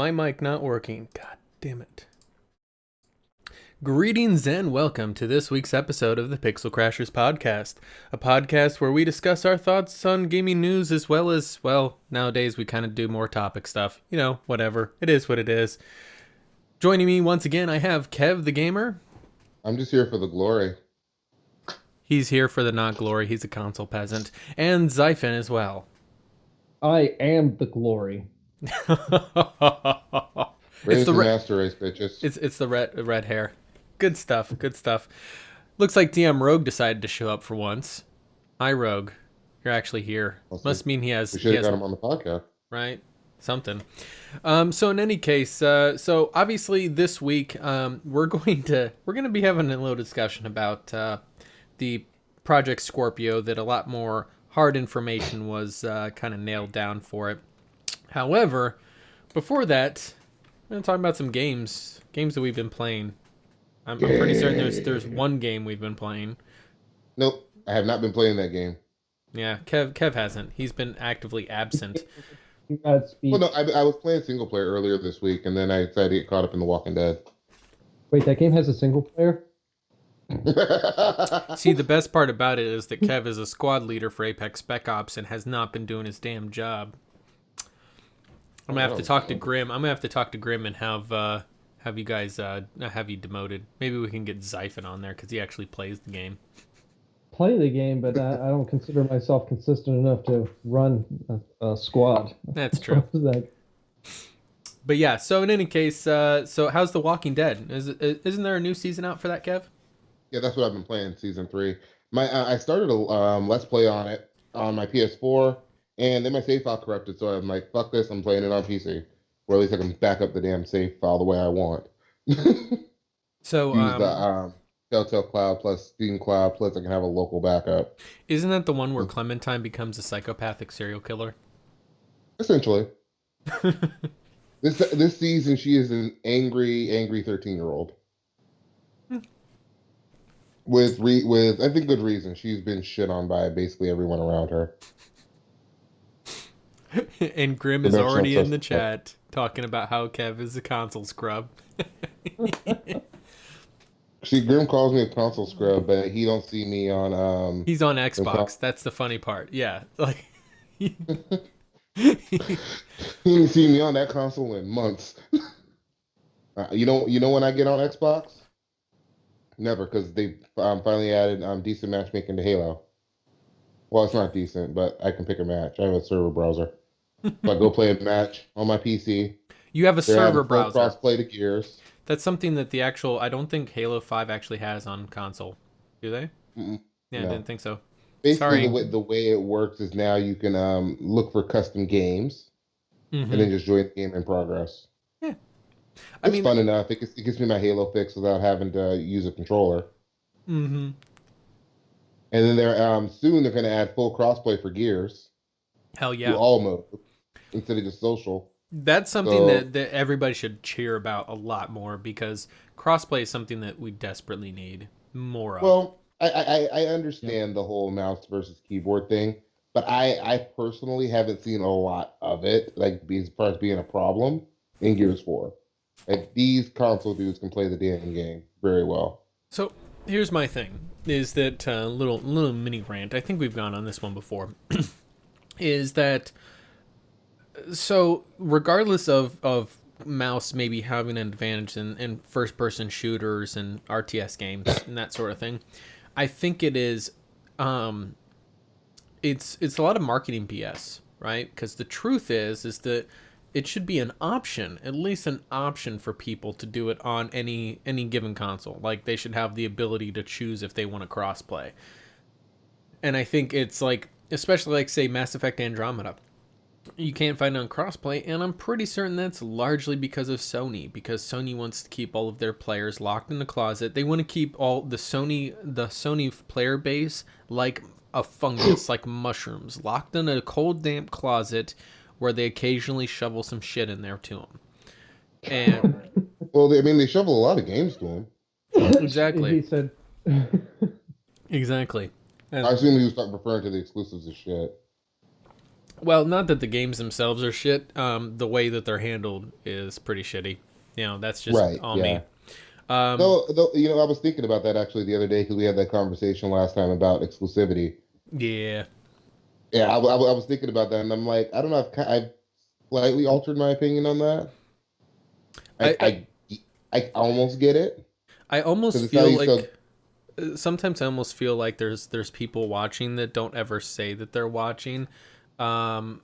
my mic not working? God damn it. Greetings and welcome to this week's episode of the Pixel Crashers podcast, a podcast where we discuss our thoughts on gaming news as well as, well, nowadays we kind of do more topic stuff. You know, whatever. It is what it is. Joining me once again, I have Kev the Gamer. I'm just here for the glory. He's here for the not glory. He's a console peasant. And Xaiphen as well. I am the glory. Race the master race, bitches. It's the red hair. Good stuff. Good stuff. Looks like DM Rogue decided to show up for once. Hi, Rogue. You're actually here. Must mean he has. We should have got him on the podcast, right? Something. So in any case, so obviously this week we're gonna be having a little discussion about the Project Scorpio. That a lot more hard information was kind of nailed down for it. However, before that, we're gonna talk about some games that we've been playing. I'm pretty certain there's one game we've been playing. Nope, I have not been playing that game. Yeah, Kev hasn't. He's been actively absent. Well, no, I was playing single player earlier this week, and then I decided to get caught up in The Walking Dead. Wait, that game has a single player? See, the best part about it is that Kev is a squad leader for Apex Spec Ops and has not been doing his damn job. I'm gonna have to talk to Grim. I'm gonna have to talk to Grim and have you guys have you demoted. Maybe we can get Xaiphen on there because he actually plays the game. Play the game, but I don't consider myself consistent enough to run a squad. That's true. But yeah, so in any case, so how's The Walking Dead? Isn't there a new season out for that, Kev? Yeah, that's what I've been playing, season 3. I started a Let's Play on it on my PS4, and then my save file corrupted, so I'm like, fuck this, I'm playing it on PC. Or at least I can back up the damn save file the way I want. So use the Telltale Cloud plus Steam Cloud, plus I can have a local backup. Isn't that the one where Clementine becomes a psychopathic serial killer? Essentially. This season, she is an angry 13-year-old. With I think good reason. She's been shit on by basically everyone around her. And Grim is already in the chat talking about how Kev is a console scrub. See, Grim calls me a console scrub, but he don't see me on He's on Xbox. That's the funny part. Yeah, like he didn't see me on that console in months. You know when I get on Xbox? Never, because they finally added decent matchmaking to Halo. Well, it's not decent, but I can pick a match. I have a server browser. So I go play a match on my PC. You have a server browser. Cross-play to Gears. That's something that I don't think Halo 5 actually has on console. Do they? Mm-mm. Yeah, no. I didn't think so. Basically, the way it works is now you can look for custom games and then just join the game in progress. Yeah. It's fun enough. It gets me my Halo fix without having to use a controller. Mm-hmm. And then soon they're going to add full crossplay for Gears. Hell yeah. To all modes instead of just social. That's something that everybody should cheer about a lot more because crossplay is something that we desperately need more of. Well, I understand the whole mouse versus keyboard thing, but I personally haven't seen a lot of it, like as far as being a problem in Gears 4. Like, these console dudes can play the damn game very well. So here's my thing: is that little mini rant? I think we've gone on this one before. Is that so? Regardless of mouse maybe having an advantage in first-person shooters and RTS games and that sort of thing, I think it is. It's a lot of marketing BS, right? Because the truth is that it should be an option, at least an option for people to do it on any given console. Like, they should have the ability to choose if they want to crossplay. And I think it's like, especially like, say, Mass Effect Andromeda, you can't find it on crossplay, and I'm pretty certain that's largely because of Sony, because Sony wants to keep all of their players locked in the closet. They want to keep all the Sony player base like a fungus, like mushrooms, locked in a cold, damp closet where they occasionally shovel some shit in there to them. And well, they shovel a lot of games to them. Exactly. He said. Exactly. I assume he was referring to the exclusives of shit. Well, not that the games themselves are shit. The way that they're handled is pretty shitty. That's just Right. all Yeah. me. Um, Though, I was thinking about that actually the other day because we had that conversation last time about exclusivity. yeah. Yeah, I was thinking about that, and I'm like, I don't know. I've slightly altered my opinion on that. I I, I, I, I almost get it I almost because it's how feel you like so. sometimes I almost feel like there's people watching that don't ever say that they're watching. Um,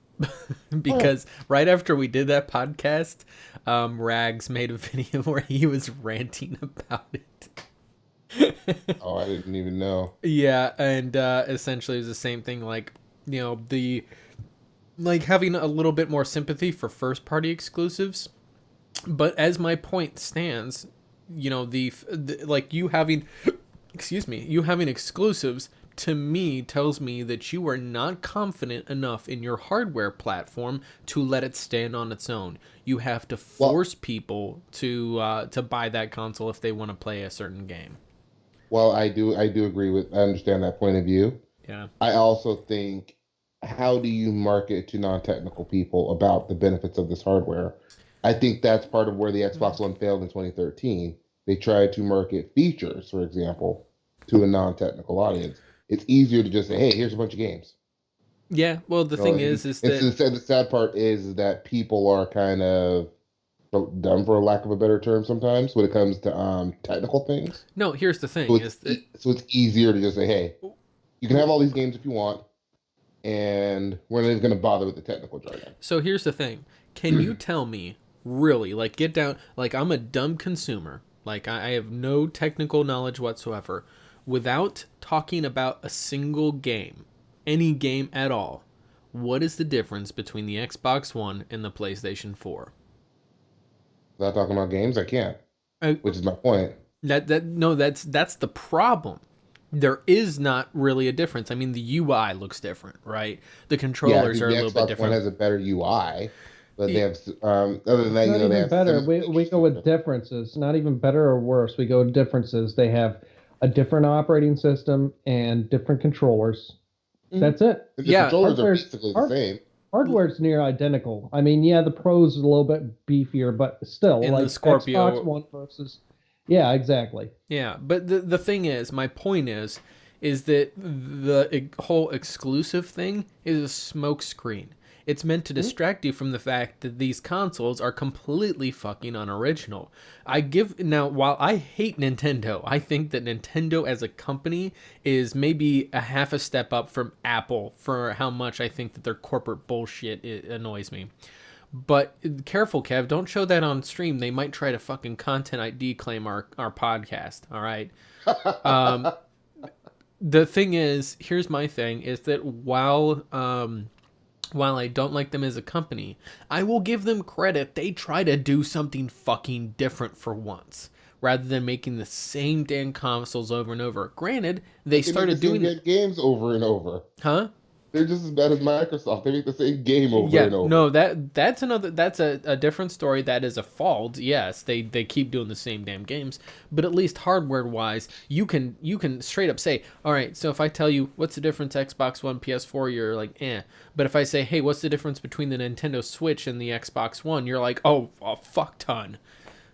because right after we did that podcast, Rags made a video where he was ranting about it. Oh, I didn't even know. Yeah, and essentially it was the same thing. Like, the like having a little bit more sympathy for first party exclusives, but as my point stands, the like you having, excuse me, you having exclusives to me tells me that you are not confident enough in your hardware platform to let it stand on its own. You have to Well, force people to buy that console if they want to play a certain game. I do agree with. I understand that point of view. Yeah. I also think, how do you market to non-technical people about the benefits of this hardware? I think that's part of where the Xbox One failed in 2013. They tried to market features, for example, to a non-technical audience. It's easier to just say, "Hey, here's a bunch of games." Yeah. Well, the thing And is it's that the sad part is that people are kind of dumb, for a lack of a better term, sometimes when it comes to technical things. no. Here's the thing: is that So it's easier to just say, "Hey, you can have all these games if you want, and we're not even going to bother with the technical jargon." so here's the thing. Can you tell me really, like, get down, like, I'm a dumb consumer, like I have no technical knowledge whatsoever, without talking about a single game, any game at all? What is the difference between the Xbox One and the PlayStation 4? Without talking about games, I can't, Uh, which is my point. that no, that's the problem. There is not really a difference. I mean, the UI looks different, right? The Yeah, I controllers think are a the little bit Xbox One different. has a better UI, but they Y- have, other than It's that, not they even have better. similar We features go to with it. differences, not even better or worse. We go with differences. They have a different operating system and different controllers. Mhm. That's it. And the Yeah, controllers are Hardware's basically the hard, same. hardware's near identical. I mean, yeah, the Pro's a little bit beefier, but still, in the like Xbox Scorpio. One versus, yeah, exactly. Yeah, but the thing is, my point is that the whole exclusive thing is a smokescreen. It's meant to Hmm? distract you from the fact that these consoles are completely fucking unoriginal. I give now, while I hate Nintendo, I think that Nintendo as a company is maybe a half a step up from Apple for how much I think that their corporate bullshit annoys me. But careful, Kev. Don't show that on stream. They might try to fucking content ID claim our podcast. All right. The thing is, here's my thing: is that while I don't like them as a company, I will give them credit. They try to do something fucking different for once, rather than making the same damn consoles over and over. Granted, they But they make the started same doing, good games over and over. huh? They're just as bad as Microsoft. They make the same game over Yeah, and over. no, that's a different story. That is a fault. Yes, they keep doing the same damn games, but at least hardware wise, you can straight up say, all right. So if I tell you what's the difference Xbox One, PS4, you're like, eh. But if I say, hey, what's the difference between the Nintendo Switch and the Xbox One, you're like, oh, a fuck ton,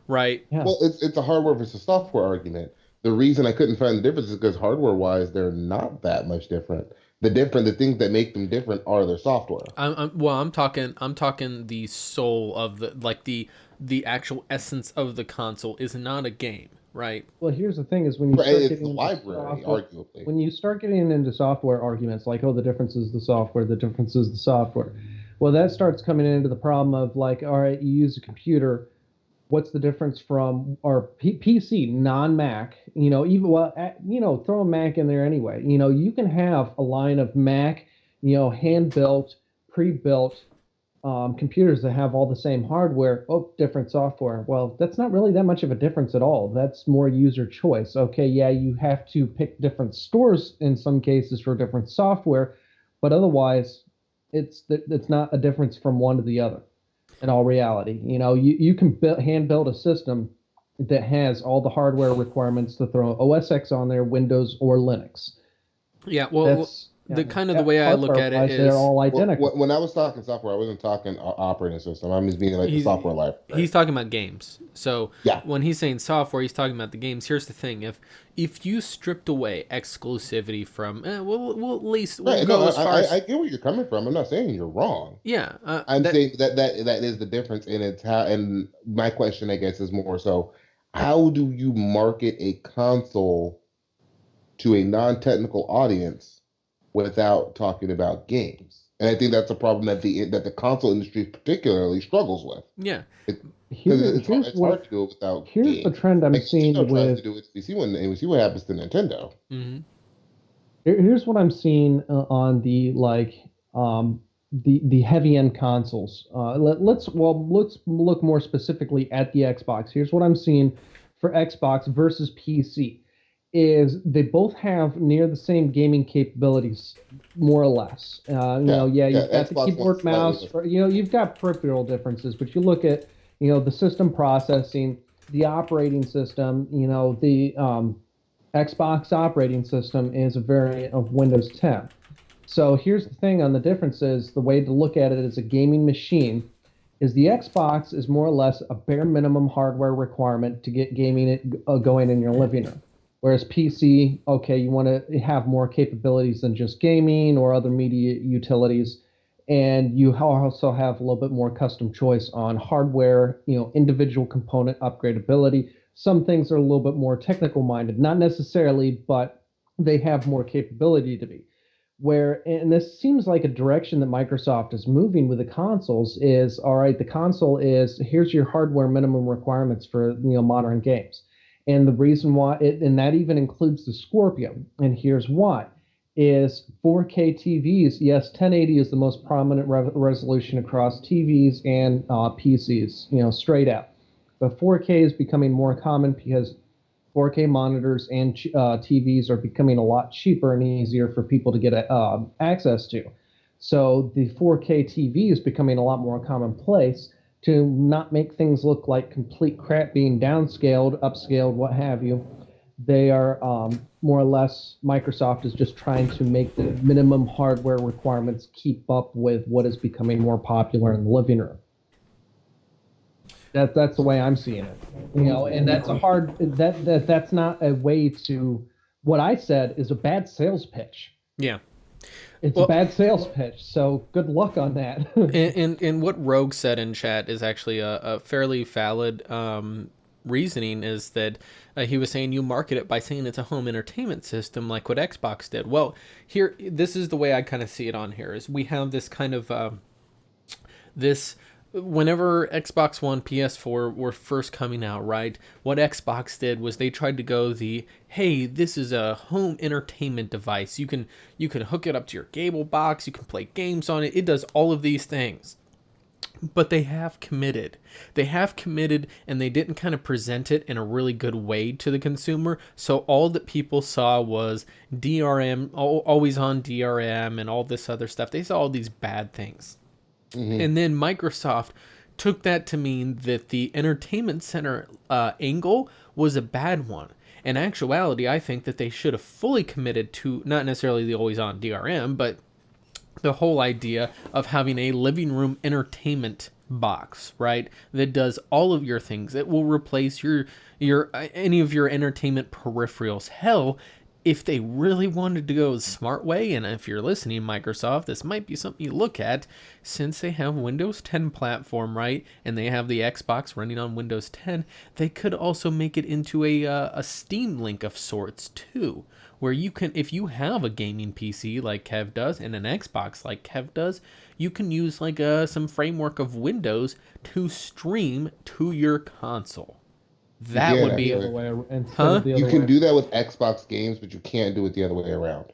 right? Yeah. Well, it's a hardware versus software argument. The reason I couldn't find the difference is because hardware wise, they're not that much different. The things that make them different are their software. I'm talking the soul of the actual essence of the console is not a game, right? Well, here's the thing: is when you Right, start it's getting the into library, software, arguably. when you start getting into software arguments, like, oh, the difference is the software, the difference is the software. Well, that starts coming into the problem of, like, all right, you use a computer. What's the difference from our PC, non-Mac? Even, well, throw a Mac in there anyway. You can have a line of Mac, hand-built, pre-built computers that have all the same hardware. Oh, different software. Well, that's not really that much of a difference at all. That's more user choice. Okay, yeah, you have to pick different stores in some cases for different software, but otherwise, it's not a difference from one to the other. In all reality, you can hand build a system that has all the hardware requirements to throw OS X on there, Windows or Linux. Yeah, well, That's the way I look at it they're is all identical. When I was talking software, I wasn't talking operating system. I was meaning like the software library. he's talking about games. So Yeah. when he's saying software, he's talking about the games. Here's the thing: if you stripped away exclusivity from, we'll at least Right. go No, as far as I get where you're coming from. I'm not saying you're wrong. yeah. I'm saying that is the difference in it's how. And my question, I guess, is more so: how do you market a console to a non-technical audience without talking about games? And I think that's a problem that the console industry particularly struggles with. Yeah. Because it's hard to do it without Here's the games. trend I'm Like, seeing Nintendo tries with. to do it. We see what happens to Nintendo. Mm-hmm. Here's what I'm seeing on the the heavy end consoles. Let's look more specifically at the Xbox. Here's what I'm seeing for Xbox versus PC is they both have near the same gaming capabilities, more or less. You've got the Xbox keyboard, One's mouse. slightly You've got peripheral differences, but you look at the system processing, the operating system. The Xbox operating system is a variant of Windows 10. So here's the thing on the differences. The way to look at it as a gaming machine is the Xbox is more or less a bare minimum hardware requirement to get gaming going in your living room. Whereas PC, okay, you want to have more capabilities than just gaming or other media utilities. And you also have a little bit more custom choice on hardware, individual component upgradability. Some things are a little bit more technical minded, not necessarily, but they have more capability to be. And this seems like a direction that Microsoft is moving with the consoles is, all right, the console is, here's your hardware minimum requirements for, modern games. And the reason why, and that even includes the Scorpio. And here's why, is 4K TVs. Yes, 1080 is the most prominent resolution across TVs and PCs, straight out. But 4K is becoming more common because 4K monitors and TVs are becoming a lot cheaper and easier for people to get access to. So the 4K TV is becoming a lot more commonplace to not make things look like complete crap being downscaled, upscaled, what have you. They are more or less, Microsoft is just trying to make the minimum hardware requirements keep up with what is becoming more popular in the living room. That's the way I'm seeing it, and that's that's not a way to. What I said is a bad sales pitch. Yeah, it's a bad sales pitch. So good luck on that. and what Rogue said in chat is actually a fairly valid reasoning. Is that he was saying you market it by saying it's a home entertainment system like what Xbox did. Well, this is the way I kind of see it on here. Is we have this kind of this. Whenever Xbox One, PS4 were first coming out, right, what Xbox did was they tried to go hey, this is a home entertainment device. You can hook it up to your cable box. You can play games on it. It does all of these things. But they have committed. And they didn't kind of present it in a really good way to the consumer. So all that people saw was DRM, always on DRM and all this other stuff. They saw all these bad things. Mm-hmm. And then Microsoft took that to mean that the entertainment center angle was a bad one. In actuality, I think that they should have fully committed to not necessarily the always on DRM, but the whole idea of having a living room entertainment box, right? That does all of your things. It will replace your any of your entertainment peripherals. Hell, if they really wanted to go the smart way, and if you're listening, Microsoft, this might be something you look at, since they have Windows 10 platform, right, and they have the Xbox running on Windows 10, they could also make it into a Steam Link of sorts, too, where you can, if you have a gaming PC like Kev does, and an Xbox like Kev does, you can use like some framework of Windows to stream to your console. That would be the other way around. You can do that with Xbox games, but you can't do it the other way around.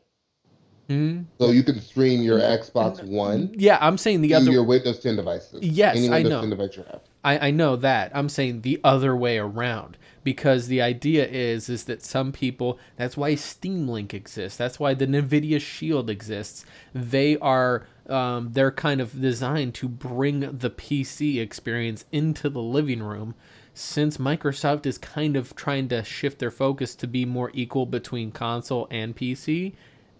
Mm-hmm. So you can stream your Xbox One. Yeah, I'm saying the other. Your Windows 10 devices. Yes, any Windows I know. 10 device you have. I know that. I'm saying the other way around, because the idea is that some people. That's why Steam Link exists. That's why the NVIDIA Shield exists. They are. They're kind of designed to bring the PC experience into the living room. Since Microsoft is kind of trying to shift their focus to be more equal between console and PC,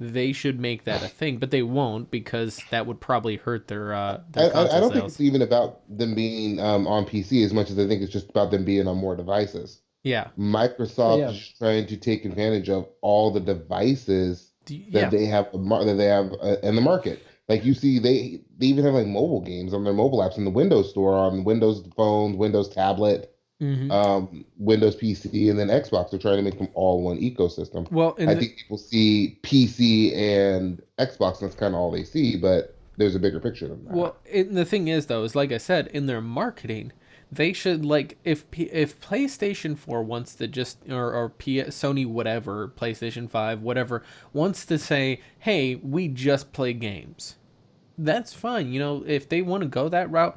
they should make that a thing, but they won't because that would probably hurt their I console don't think sales. it's even about them being on PC as much as I think it's just about them being on more devices. Yeah. Microsoft Yeah. is trying to take advantage of all the devices Yeah. that they have in the market. Like you see, they even have like mobile games on their mobile apps in the Windows Store on Windows phones, Windows tablet, Hmm. Windows PC, and then Xbox. They're trying to make them all one ecosystem. Well, I think people see PC and Xbox, and that's kind of all they see, but there's a bigger picture than that. well, the thing is though, is like I said, in their marketing, they should like if PlayStation 4 wants to just Sony whatever, PlayStation 5 whatever wants to say, "Hey, we just play games." That's fine. If they want to go that route,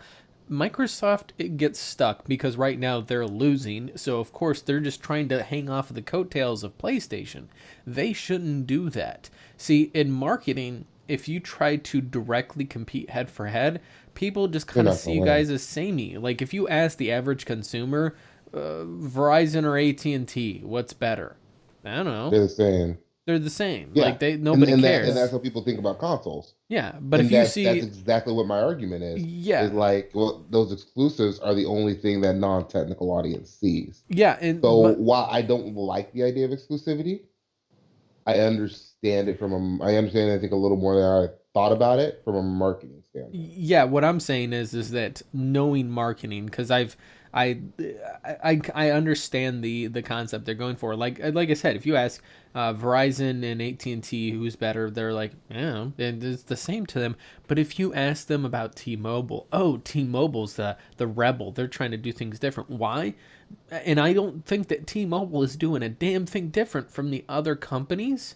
Microsoft it gets stuck because right now they're losing. So of course they're just trying to hang off of the coattails of PlayStation. They shouldn't do that. See, in marketing, if you try to directly compete head for head, people just kind You're of not see gonna you win. guys as samey. Like if you ask the average consumer, Verizon or AT&T, what's better? I don't know. They're the same. They're the same. Yeah, Like they and nobody that's cares. how people think about consoles. Yeah, but if And you that's see, exactly what my argument is. Is yeah, like, well, those exclusives are the only thing that non-technical audience sees. yeah, and So while I don't like the idea of exclusivity, I understand it I understand I think a little more than I thought about it from a marketing standpoint. yeah, what I'm saying is that knowing marketing, because I I understand the concept they're going for. Like I said, if you ask Verizon and AT&T who's better, they're like, yeah, it's the same to them. But if you ask them about T-Mobile, oh, T-Mobile's the rebel. They're trying to do things different. Why? And I don't think that T-Mobile is doing a damn thing different from the other companies,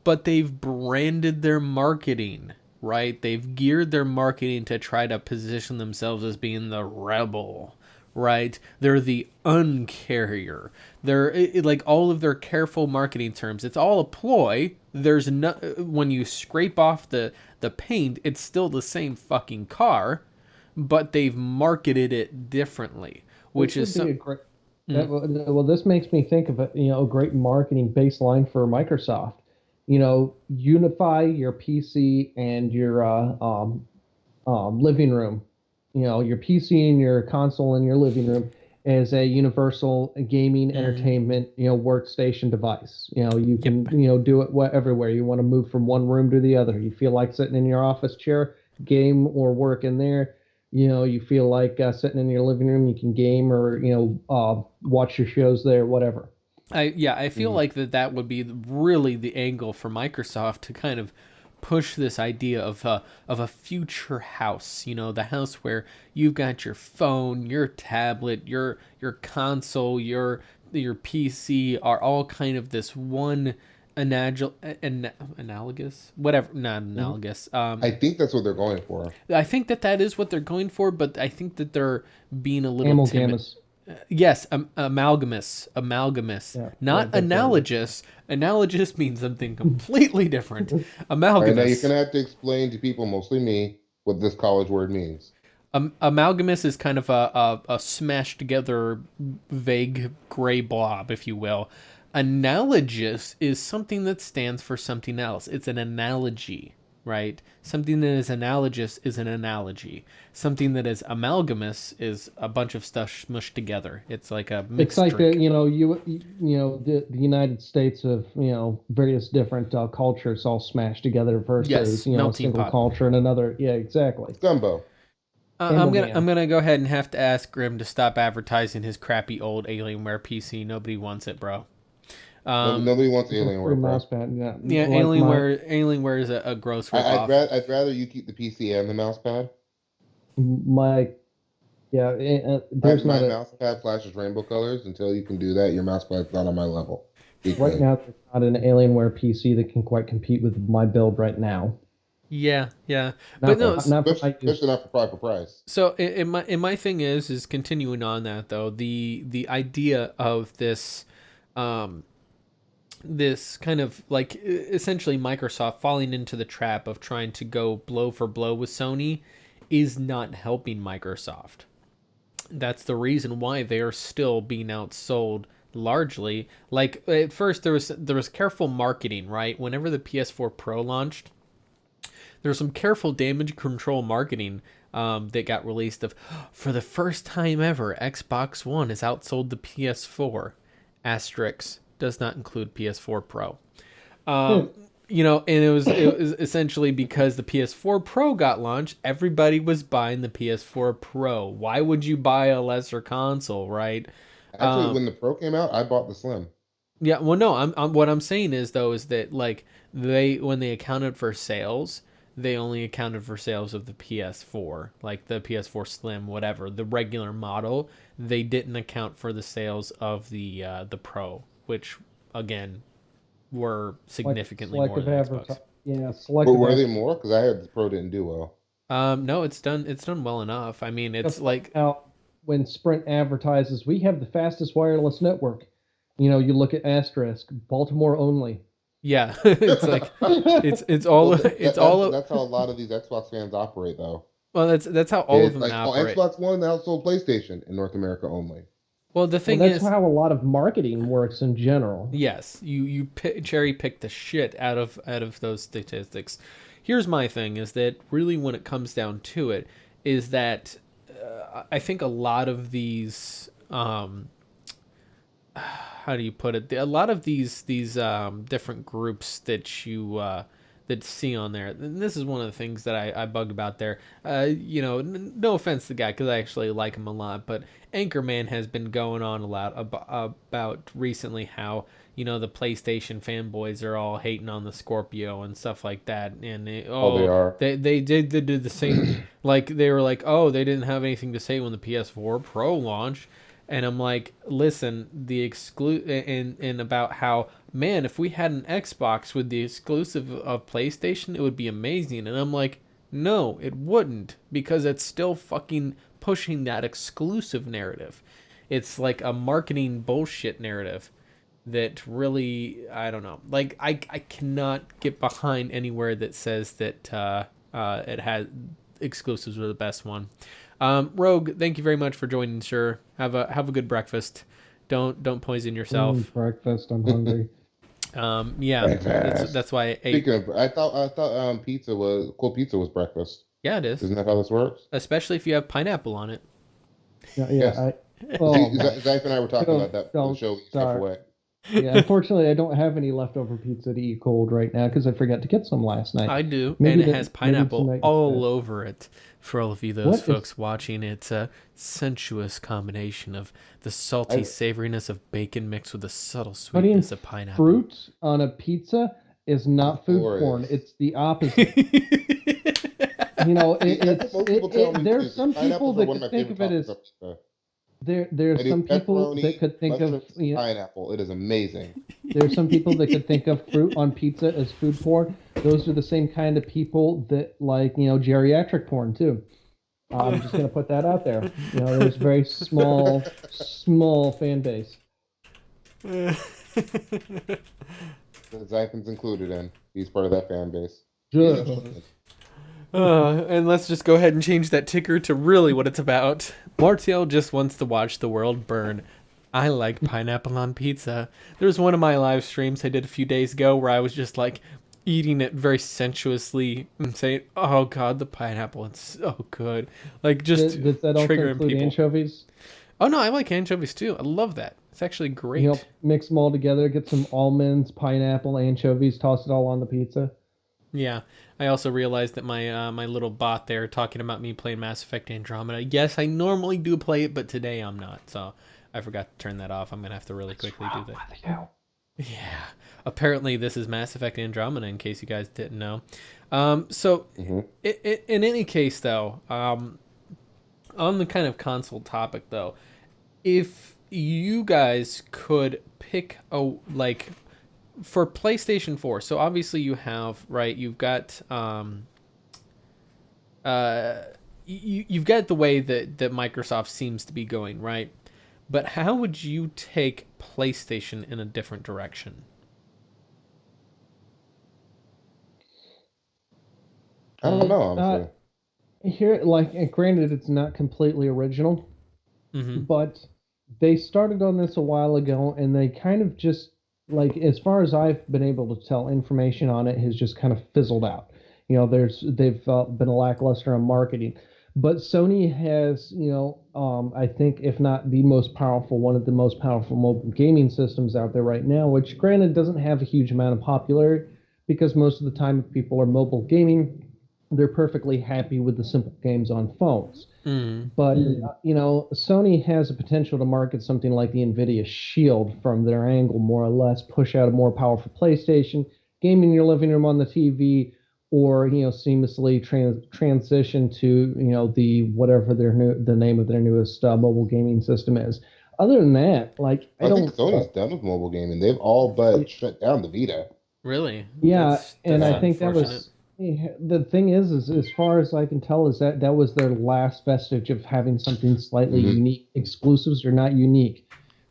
but they've branded their marketing, right? They've geared their marketing to try to position themselves as being the rebel, right? They're the uncarrier. They're like all of their careful marketing terms. It's all a ploy. There's no when you scrape off the paint, it's still the same fucking car, but they've marketed it differently, which Which is would be a great. Well, this makes me think of a great marketing baseline for Microsoft. Unify your PC and your living room. Your PC and your console in your living room as a universal gaming entertainment workstation device. You can yep. do it everywhere. You want to move from one room to the other. You feel like sitting in your office chair, game or work in there. You feel like sitting in your living room, you can game or watch your shows there, whatever. I feel Mhm. like that would be really the angle for Microsoft to kind of push this idea of a future house. The house where you've got your phone, your tablet, your console, your PC are all kind of this one analogous, whatever, not Mhm. analogous. I think that's what they're going for. I think that is what they're going for, but I think that they're being a little timid. Amalgamous. Yes, amalgamous, Yeah, yeah, not that's what it is. analogous. Analogous means something completely different. All right, now you're Amalgamous. gonna have to explain to people, mostly me, what this college word means. Amalgamous is kind of a smashed together, vague gray blob, if you will. Analogous is something that stands for something else. It's an analogy, right? Something that is analogous is an analogy. Something that is amalgamous is a bunch of stuff smushed together. It's like a It's mixed like drink. the United States of various different cultures all smashed together versus Yes, a melting single pot. culture and another. Yeah, exactly. Gumbo. I'm Amalgam. gonna go ahead and have to ask Grim to stop advertising his crappy old Alienware PC. Nobody wants it, bro. Nobody wants It's a free Alienware, bro. mouse pad. Yeah, Yeah, like my Alienware is a gross ripoff. I'd rather you keep the PC and the mouse pad. my yeah. There's My not a mouse pad flashes rainbow colors. Until you can do that, your mouse pad's not on my level. Be right clear. now. There's not an Alienware PC that can quite compete with my build right now. Yeah, yeah, but Not no. not for my use. Especially not for proper price. So in my thing is continuing on that though the idea of this, um, this kind of like essentially Microsoft falling into the trap of trying to go blow for blow with Sony is not helping Microsoft. That's the reason why they are still being outsold largely. Like at first there was careful marketing, right? Whenever the PS4 Pro launched, there was some careful damage control marketing that got released of, for the first time ever, Xbox One has outsold the PS4. Asterisk does not include PS4 Pro. You know, and it was essentially because the PS4 Pro got launched, everybody was buying the PS4 Pro. Why would you buy a lesser console, right? Actually, when the Pro came out, I bought the Slim. Yeah, well, no, what I'm saying is though is that like when they accounted for sales, they only accounted for sales of the PS4, like the PS4 Slim, whatever, the regular model. They didn't account for the sales of the Pro, which again were significantly more than Xbox. Yeah, But selective. were they more? Because I heard the Pro didn't do well. No, it's done well enough. I mean, it's like out when Sprint advertises, we have the fastest wireless network. You know, you look at Asterisk, Baltimore only. yeah, it's like it's all Well, it's all that's how a lot of these Xbox fans operate, though. well that's how all of them Like, operate. Xbox One outsold PlayStation in North America only. Well, the thing that's is, how a lot of marketing works in general. yes, you cherry pick the shit out of those statistics. Here's my thing: is that really when it comes down to it, is that I think a lot of these how do you put it? A lot of these different groups that you that see on there. And this is one of the things that I bug about there. You know, no offense to the guy because I actually like him a lot, but Anchorman has been going on a lot about recently how, you know, the PlayStation fanboys are all hating on the Scorpio and stuff like that, and They are. they did the same. Like they were like, oh, they didn't have anything to say when the PS4 Pro launched. And I'm like, listen, the and about how, man, if we had an Xbox with the exclusive of PlayStation, it would be amazing. And I'm like, no, it wouldn't, because it's still fucking pushing that exclusive narrative. It's like a marketing bullshit narrative that really, I don't know. Like I cannot get behind anywhere that says that it has exclusives are the best one. Rogue, thank you very much for joining, sir. Have a good breakfast. Don't poison yourself. Breakfast, I'm hungry. Yeah, that's why I ate. Speaking of, I thought pizza was breakfast. Yeah, it is. Isn't that how this works? Especially if you have pineapple on it. Yeah, Yes. Xaiphen and I were talking Don't- about that don't the show we start. away. Yeah, unfortunately, I don't have any leftover pizza to eat cold right now because I forgot to get some last night. I do, Maybe and it has pineapple tonight all instead. over it. For all of you What folks watching, it's a sensuous combination of the salty savoriness of bacon mixed with the subtle Putting sweetness of pineapple. fruit on a pizza is not food Glorious. porn. It's the opposite. You know, That's what most people tell me, there's too. some people Pineapples are that one of could my think of favorite it as toppings of pizza. there's I do some people pepperoni, that could think of mushrooms, you know, pineapple. It is amazing. there's some people that could think of fruit on pizza as food porn. Those are the same kind of people that like, you know, geriatric porn too. I'm just gonna put that out there. You know, there's very small fan base. Xaiphen's included in. He's part of that fan base. And let's just go ahead and change that ticker to really what it's about. Mortiel just wants to watch the world burn. I like pineapple on pizza. There's one of my live streams I did a few days ago where I was just like eating it very sensuously and saying, "Oh God, the pineapple, it's so good." Like just Does that also triggering include people. Anchovies? Oh no, I like anchovies too. I love that. It's actually great. You know, mix them all together, get some almonds, pineapple, anchovies, toss it all on the pizza. Yeah, I also realized that my little bot there talking about me playing Mass Effect Andromeda. Yes, I normally do play it, but today I'm not. So I forgot to turn that off. I'm gonna have to really quickly do that. Yeah. Apparently, this is Mass Effect Andromeda. In case you guys didn't know. So in any case, though, on the kind of console topic, though, if you guys could pick a like. For PlayStation 4, so obviously you have, right, you've got you've got the way that Microsoft seems to be going, right? But how would you take PlayStation in a different direction? I don't know, honestly. Here, like, and granted, it's not completely original, Mm-hmm. but they started on this a while ago, and they kind of just like, as far as I've been able to tell, information on it has just kind of fizzled out. They've been lackluster on marketing, but Sony has, I think if not the most powerful, one of the most powerful mobile gaming systems out there right now. Which, granted, doesn't have a huge amount of popularity because most of the time, if people are mobile gaming, they're perfectly happy with the simple games on phones. Mm. But Sony has a potential to market something like the Nvidia Shield from their angle, more or less, push out a more powerful PlayStation, game in your living room on the TV, or seamlessly transition to the whatever the name of their newest mobile gaming system is. Other than that, like I I think don't. Sony's done with mobile gaming. They've all but shut down the Vita. Really? Yeah, and That's I think that unfortunate. was the thing is as far as I can tell, is that that was their last vestige of having something slightly Hmm. unique. Exclusives are not unique.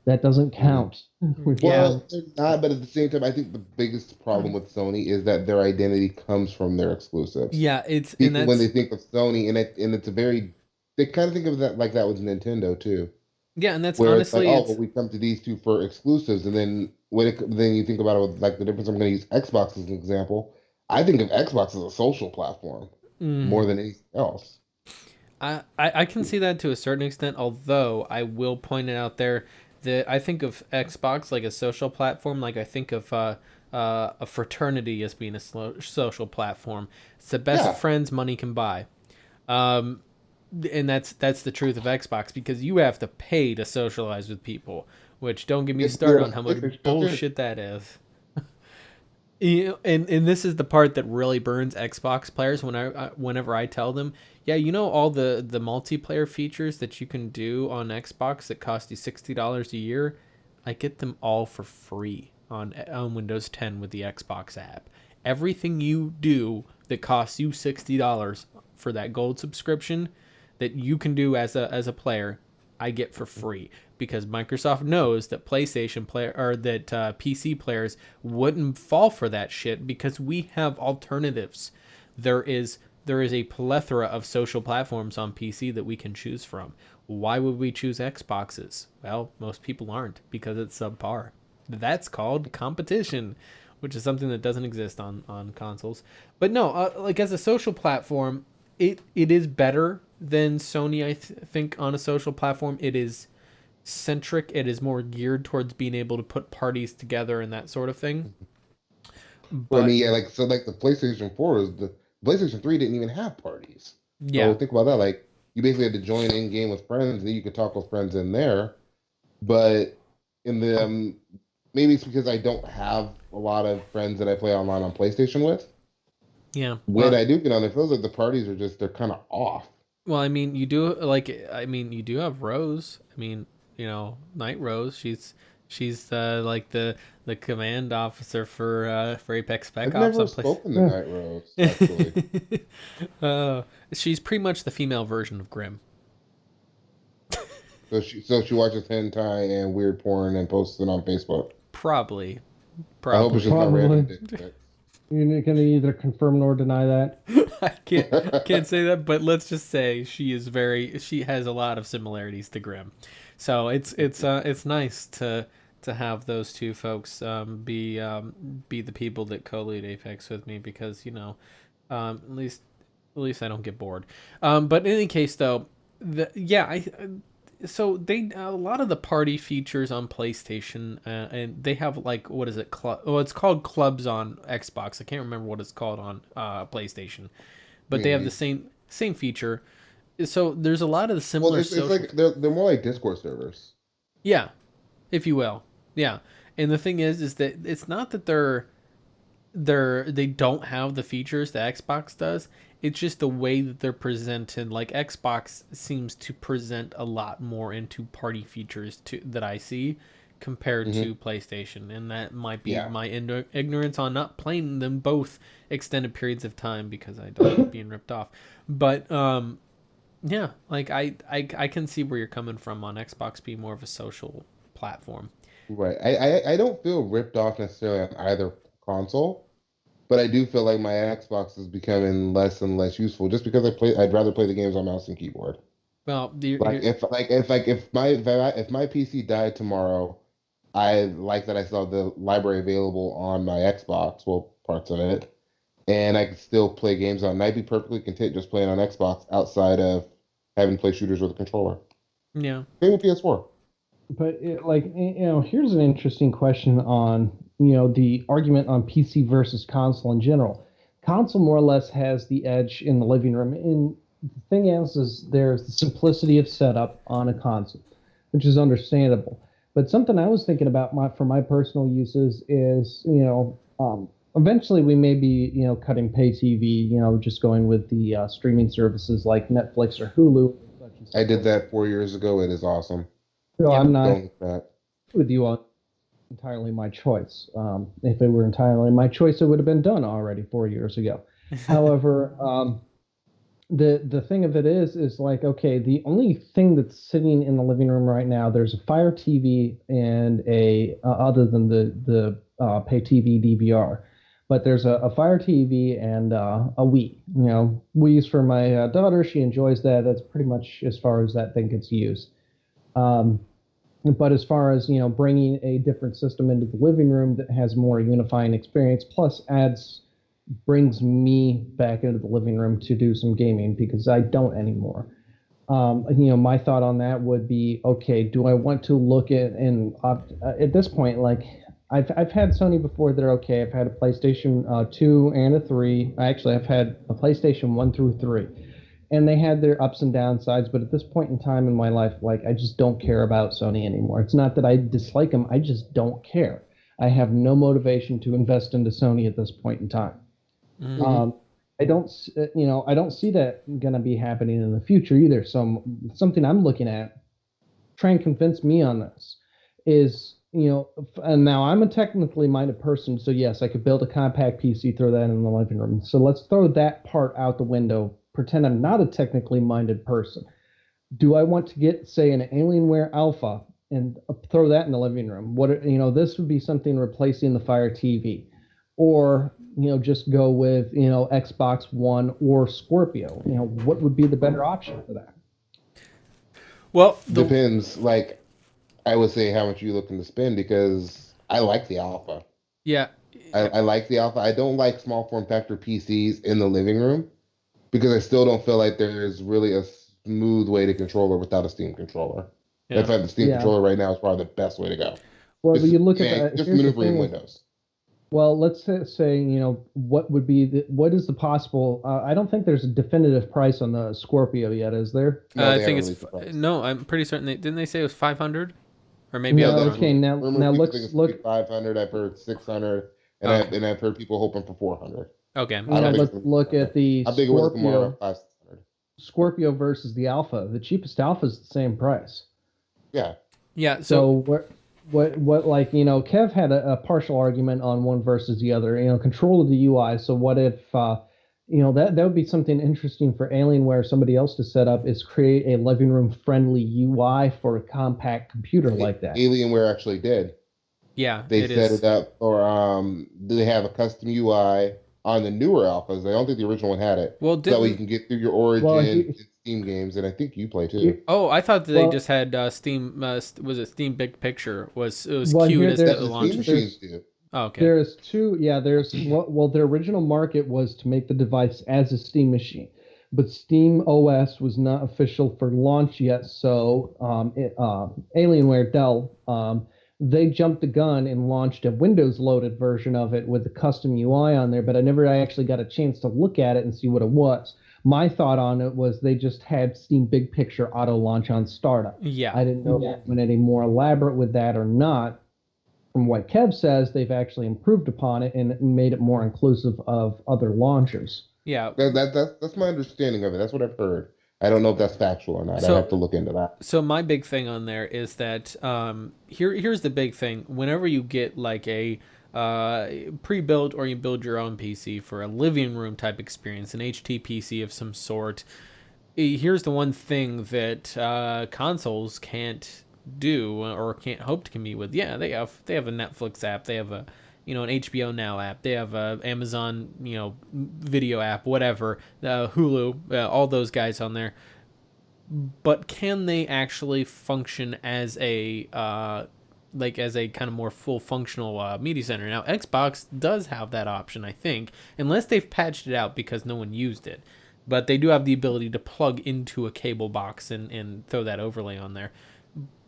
That doesn't count. We've Yeah. Well, they're not, but at the same time, I think the biggest problem with Sony is that their identity comes from their exclusives. Yeah, it's and People, when they that's think of Sony, and it's a very, they kind of think of that like that with Nintendo too, yeah, and that's where it's like, honestly oh, well, it's we come to these two for exclusives, and then then you think about it with like the difference. I'm going to use Xbox as an example. I think of Xbox as a social platform more mm, than anything else. I can see that to a certain extent, although I will point it out there that I think of Xbox like a social platform, like I think of a fraternity as being a social platform. It's the best Yeah, friends money can buy. Um, and that's the truth of Xbox because you have to pay to socialize with people, which don't get me it's weird started on on how much PlayStation too. bullshit that is. And this is the part that really burns Xbox players whenever I tell them, yeah, all the multiplayer features that you can do on Xbox that cost you $60 a year, I get them all for free on Windows 10 with the Xbox app. Everything you do that costs you $60 for that gold subscription that you can do as a player, I get for free because Microsoft knows that PlayStation player or that PC players wouldn't fall for that shit because we have alternatives. There is a plethora of social platforms on PC that we can choose from. Why would we choose Xboxes? Well, most people aren't because it's subpar. That's called competition, which is something that doesn't exist on consoles. But no, like as a social platform, it is better than Sony. Think on a social platform, it is centric. It is more geared towards being able to put parties together and that sort of thing. But I But mean, yeah, like so, like the PlayStation 4 is the PlayStation 3 didn't even have parties. So yeah, think about that. Like you basically had to join in game with friends, and then you could talk with friends in there. But in the maybe it's because I don't have a lot of friends that I play online on PlayStation with. yeah. When I do get on, it feels like the parties are just they're kind of off. Well, I mean, you do like. I mean, you do have Rose. I mean, Night Rose. She's like the command officer for Apex Spec I've Ops never on place. spoken to Night Rose actually. uh, she's pretty much the female version of Grim. So she watches hentai and weird porn and posts it on Facebook. Probably, I hope it's just probably. not random Probably. dick pics. You're going to either confirm nor deny that. I can't say that, but let's just say she has a lot of similarities to Grim. So it's nice to have those two folks be the people that co-lead Apex with me because at least I don't get bored. But in any case though, yeah, so they a lot of the party features on PlayStation, and they have like what is it? It's called clubs on Xbox. I can't remember what it's called on PlayStation, but they have the Hmm. same feature. So there's a lot of the Well, similar it's social. like they're more like Discord servers. Yeah, if you will. Yeah, and the thing is that it's not that they don't have the features that Xbox does. It's just the way that they're presented. Like Xbox seems to present a lot more into party features that I see compared Hmm. to PlayStation, and that might be Yeah. my ignorance on not playing them both extended periods of time because I don't like being ripped off. But yeah, like I can see where you're coming from on Xbox being more of a social platform. Right. I don't feel ripped off necessarily on either console, but I do feel like my Xbox is becoming less and less useful just because I'd rather play the games on mouse and keyboard. Well, Like if my PC died tomorrow, I like that I still have the library available on my Xbox, well, parts of it, and I could still play games on. And I'd be perfectly content just playing on Xbox outside of having to play shooters with a controller. yeah. Same with PS4. But here's an interesting question on the argument on PC versus console in general. Console more or less has the edge in the living room. And the thing is there's the simplicity of setup on a console, which is understandable. But something I was thinking about for my personal uses is eventually we may be cutting pay TV, just going with the streaming services like Netflix or Hulu. Such and so I did forth. that 4 years ago. It is awesome. So Yep. I'm not Don't look back. with you on entirely my choice. If it were entirely my choice, it would have been done already 4 years ago. However, the thing of it is like, okay, the only thing that's sitting in the living room right now, there's a Fire TV and other than the pay TV DVR, but there's a Fire TV and a Wii. Wii's for my daughter. She enjoys that. That's pretty much as far as that thing gets used. Um, but as far as bringing a different system into the living room that has more unifying experience, plus brings me back into the living room to do some gaming because I don't anymore. My thought on that would be, okay, do I want to look at this point, like I've had Sony before, they're okay. I've had a PlayStation 2 and a 3. Actually, I've had a PlayStation 1 through 3. And they had their ups and downsides, but at this point in time in my life, like I just don't care about Sony anymore. It's not that I dislike them, I just don't care. I have no motivation to invest into Sony at this point in time. Mhm. I don't see that going to be happening in the future either. So something I'm looking at, try and convince me on this, is and now I'm a technically minded person, so yes, I could build a compact PC, throw that in the living room. So let's throw that part out the window. Pretend I'm not a technically minded person. Do I want to get, say, an Alienware Alpha and throw that in the living room? This would be something replacing the Fire TV, or just go with Xbox One or Scorpio. What would be the better option for that? Well, Depends. Like I would say how much you looking to spend because I like the Alpha. yeah. I like the Alpha. I don't like small form factor PCs in the living room because I still don't feel like there's really a smooth way to control it without a Steam controller. Yeah. In fact, the Steam Yeah. controller right now is probably the best way to go. Well, Just, but you look at just here's the maneuvering thing. Windows. Well, let's say what is the possible? I don't think there's a definitive price on the Scorpio yet, is there? No, I they think haven't it's released the price. no. I'm pretty certain. Didn't they say it was 500? Or maybe No, I'm wrong. okay, now Rumors think it's look. 500. I've heard 600, and Okay. I've heard people hoping for 400. Okay. I don't Now think let's it's look at the I think it was more Scorpio. of 500. Scorpio versus the Alpha. The cheapest Alpha is the same price. Yeah. Yeah. So So what like Kev had a partial argument on one versus the other. Control of the UI. So what if that would be something interesting for Alienware, somebody else to set up, is create a living room friendly UI for a compact computer like that. Alienware actually did. yeah, They it set is. it up, or they have a custom UI on the newer alphas. I don't think the original one had it. Well, So that way you didn't. can get through your Origin Well, and Steam games, and I think you play too. Here- Oh, I thought that they Well- just had Steam. Was it Steam Big Picture? It was Well, cute here as there- the That's the launch. Steam there's- machines do. Oh, okay. There's two, yeah. Their original market was to make the device as a Steam machine, but Steam OS was not official for launch yet. So Alienware, Dell, they jumped the gun and launched a Windows loaded version of it with a custom UI on there. But I actually got a chance to look at it and see what it was. My thought on it was they just had Steam Big Picture auto launch on startup. Yeah. I didn't know if it went any more elaborate with that or not. From what Kev says, they've actually improved upon it and made it more inclusive of other launchers. Yeah. That's my understanding of it. That's what I've heard. I don't know if that's factual or not. So- I have to look into that. So my big thing on there is that here's the big thing. Whenever you get like a pre-built or you build your own PC for a living room type experience, an HTPC of some sort, here's the one thing that consoles can't do or can't hope to compete with. Yeah, they have a Netflix app, they have a an HBO Now app, they have a Amazon video app, whatever, Hulu, all those guys on there. but can they actually function as a as a kind of more full functional media center? Now Xbox does have that option, I think, unless they've patched it out because no one used it. But they do have the ability to plug into a cable box and throw that overlay on there.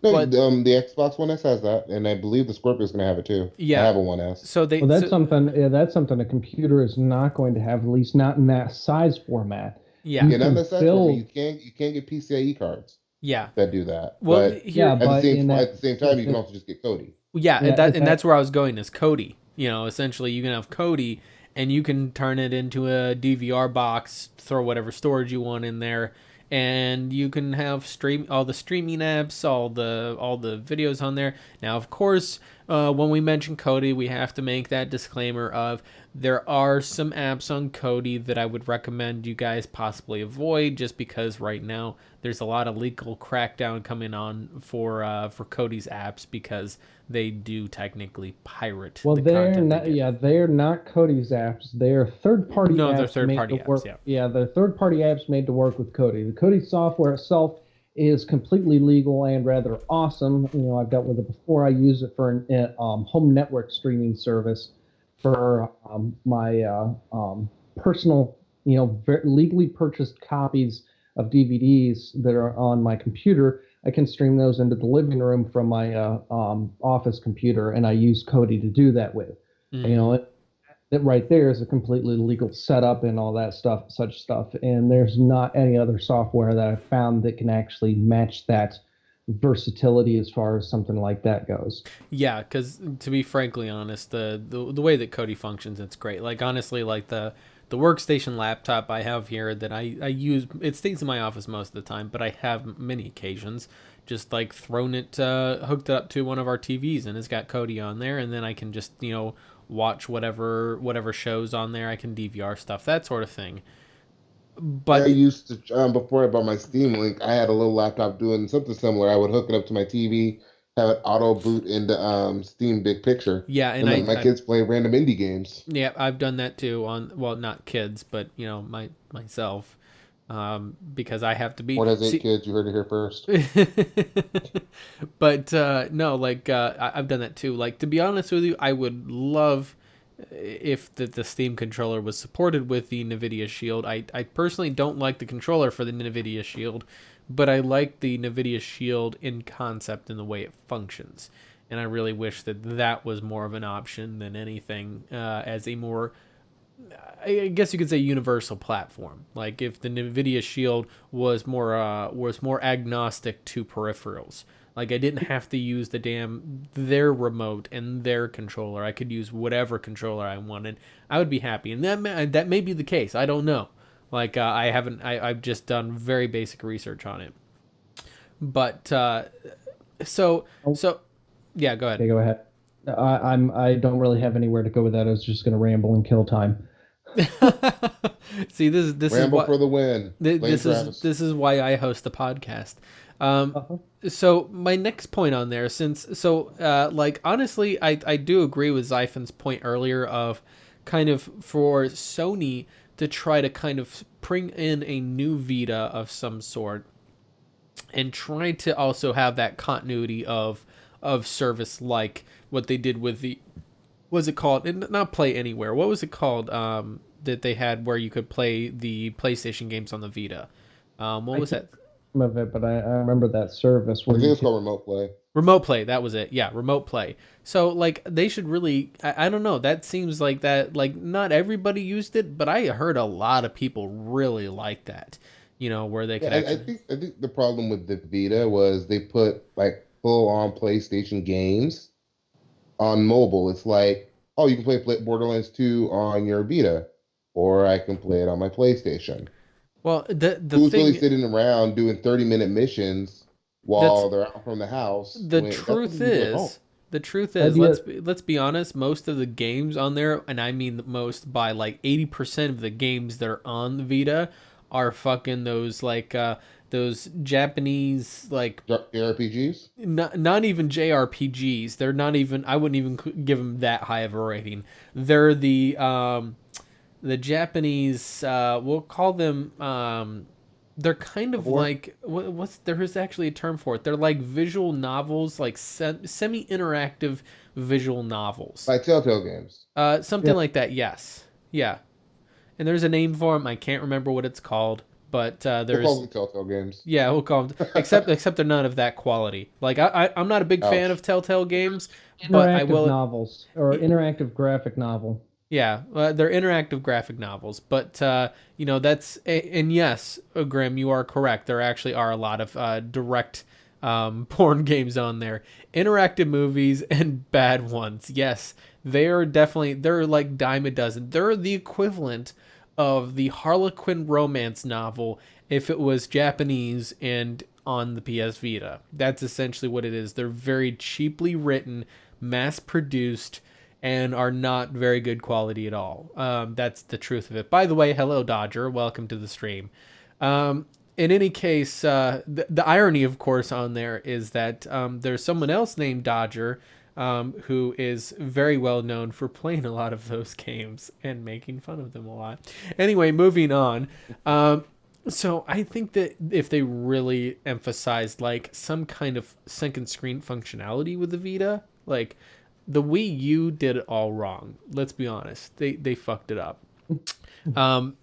No, But the Xbox One S has that, and I believe the Scorpio is going to have it too. I yeah, have a One S. so they Well, that's so, something. Yeah, that's something a computer is not going to have, at least not in that size format. yeah, You Yeah, not can the size format. build, You can't get PCIe cards yeah. that do that. Well, But yeah, here, but in at that, the same time, you can also just get Kodi. yeah, yeah, and that's where I was going is Kodi. You know, essentially you can have Kodi and you can turn it into a DVR box, throw whatever storage you want in there, and you can have all the streaming apps, all the videos on there. Now, of course, when we mention Kodi, we have to make that disclaimer of there are some apps on Kodi that I would recommend you guys possibly avoid, just because right now there's a lot of legal crackdown coming on for Kodi's apps because they do technically pirate well, the they're content not. they get. Yeah, they're not Cody's apps. They're third-party No, they're apps made third-party to apps, work. yeah. Yeah, they're third-party apps made to work with Kodi. The Kodi software itself is completely legal and rather awesome. You know, I've dealt with it before. I use it for an home network streaming service for my personal, legally purchased copies of DVDs that are on my computer. I can stream those into the living room from my office computer, and I use Kodi to do that with. You know, that right there is a completely legal setup and all that stuff, such stuff. And there's not any other software that I've found that can actually match that versatility as far as something like that goes. Yeah, because to be frankly honest, the way that Kodi functions, it's great. Like honestly, like the workstation laptop I have here that I use, it stays in my office most of the time, but I have many occasions just like thrown it, hooked it up to one of our TVs, and it's got Kodi on there, and then I can just watch whatever shows on there. I can DVR stuff, that sort of thing. I But used to before I bought my Steam Link, I had a little laptop doing something similar. I would hook it up to my TV, have it auto boot into Steam Big Picture, yeah, and and let my kids play random indie games. yeah, I've done that too on, well, not kids, but myself, because I have to be One has eight see. kids. You heard it here first. But no, like I've done that too. Like to be honest with you, I would love if the Steam controller was supported with the NVIDIA Shield. I personally don't like the controller for the NVIDIA Shield, but I like the NVIDIA Shield in concept and the way it functions. And I really wish that that was more of an option than anything, as a more, I guess you could say, universal platform. Like if the NVIDIA Shield was more agnostic to peripherals. Like I didn't have to use their remote and their controller. I could use whatever controller I wanted. I would be happy, and that may be the case. I don't know. Like I've just done very basic research on it. But so Oh, so yeah, go ahead. okay, go ahead. I don't really have anywhere to go with that. I was just going to ramble and kill time. See, this is Ramble what for the win. Blame Travis. this is why I host the podcast. Uh-huh. So my next point on there, like honestly, I do agree with Xaiphen's point earlier of kind of for Sony to try to kind of bring in a new Vita of some sort and try to also have that continuity of service, like what they did with the, was it called, and not Play Anywhere, what was it called, that they had where you could play the PlayStation games on the Vita. What was that? Of it, but I remember that service I where think you it's could, called Remote Play. Remote Play, that was it. Yeah, Remote Play. So like they should really, I don't know, that seems like that, like not everybody used it, but I heard a lot of people really like that. Where they could Yeah, I actually, think the problem with the Vita was they put like full on PlayStation games on mobile. It's like, oh, you can play Borderlands 2 on your Vita, or I can play it on my PlayStation. well, the Who's really thing, sitting around doing 30-minute missions that's while they're out from the house? the When that's what truth you do at home. is, the truth the is, idea. let's be honest, most of the games on there, and I mean the most by like 80% of the games that are on the Vita are fucking those like those Japanese, like JRPGs? not even JRPGs. They're not even, I wouldn't even give them that high of a rating. They're the Japanese, we'll call them They're kind of like what's there is actually a term for it. They're like visual novels, like semi-interactive visual novels. Like Telltale games. Something like that. Yes. Yeah. And there's a name for them. I can't remember what it's called, but there's. We'll call them Telltale games. Yeah, we'll call them. Except they're none of that quality. Like I'm not a big fan of Telltale games, but I will. Novels or interactive graphic novel. Yeah, they're interactive graphic novels, but that's and yes, Grim, you are correct. There actually are a lot of direct porn games on there, interactive movies and bad ones. Yes, they're like dime a dozen. They're the equivalent of the Harlequin romance novel if it was Japanese and on the PS Vita. That's essentially what it is. They're very cheaply written, mass produced, and are not very good quality at all. That's the truth of it. By the way, hello Dodger, welcome to the stream. In any case, the irony, of course, on there is that there's someone else named Dodger who is very well known for playing a lot of those games and making fun of them a lot. Anyway, moving on. So I think that if they really emphasized like some kind of second screen functionality with the Vita, like the Wii U did it all wrong. Let's be honest. They fucked it up.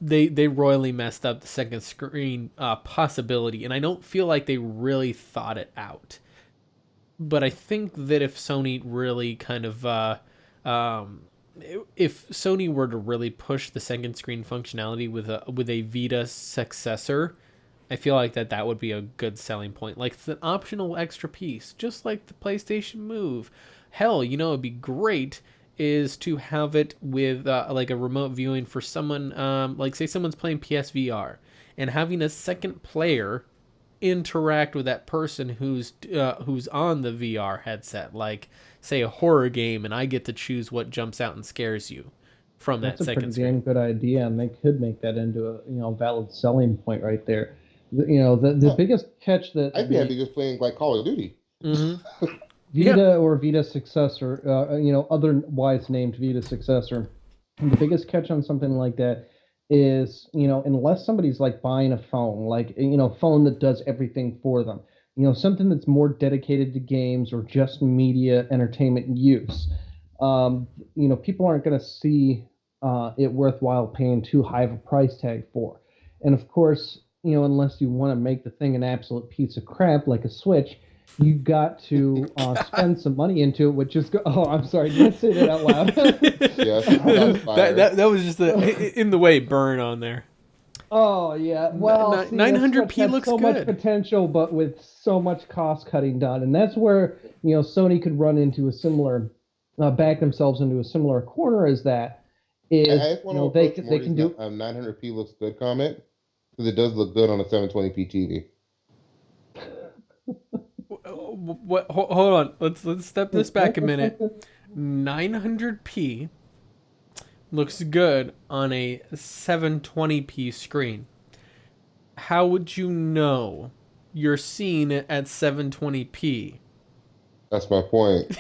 They royally messed up the second screen possibility, and I don't feel like they really thought it out. But I think that if Sony really kind of if Sony were to really push the second screen functionality with a Vita successor, I feel like that would be a good selling point. Like it's an optional extra piece, just like the PlayStation Move. Hell, it'd be great is to have it with like a remote viewing for someone, like say someone's playing PSVR and having a second player interact with that person who's on the VR headset, like say a horror game, and I get to choose what jumps out and scares you from that second screen. That's a pretty damn good idea, and they could make that into a valid selling point right there. The biggest catch that I'd be happy just playing like Call of Duty. Mm-hmm. Vita or Vita successor, otherwise named Vita successor. The biggest catch on something like that is, unless somebody's like buying a phone, like, a phone that does everything for them, something that's more dedicated to games or just media entertainment use, people aren't going to see it worthwhile paying too high of a price tag for. And of course, unless you want to make the thing an absolute piece of crap like a Switch, you've got to spend some money into it, which is I'm sorry, did I say that out loud? Yes, that was just in the way burn on there. Oh yeah, well, 900p looks so good. Much potential, but with so much cost cutting done, and that's where Sony could run into a similar, back themselves into a similar corner as that. Is they can do 900p looks good comment because it does look good on a 720p TV. What? Hold on. Let's step this back a minute. 900p looks good on a 720p screen. How would you know you're seeing it at 720p? That's my point.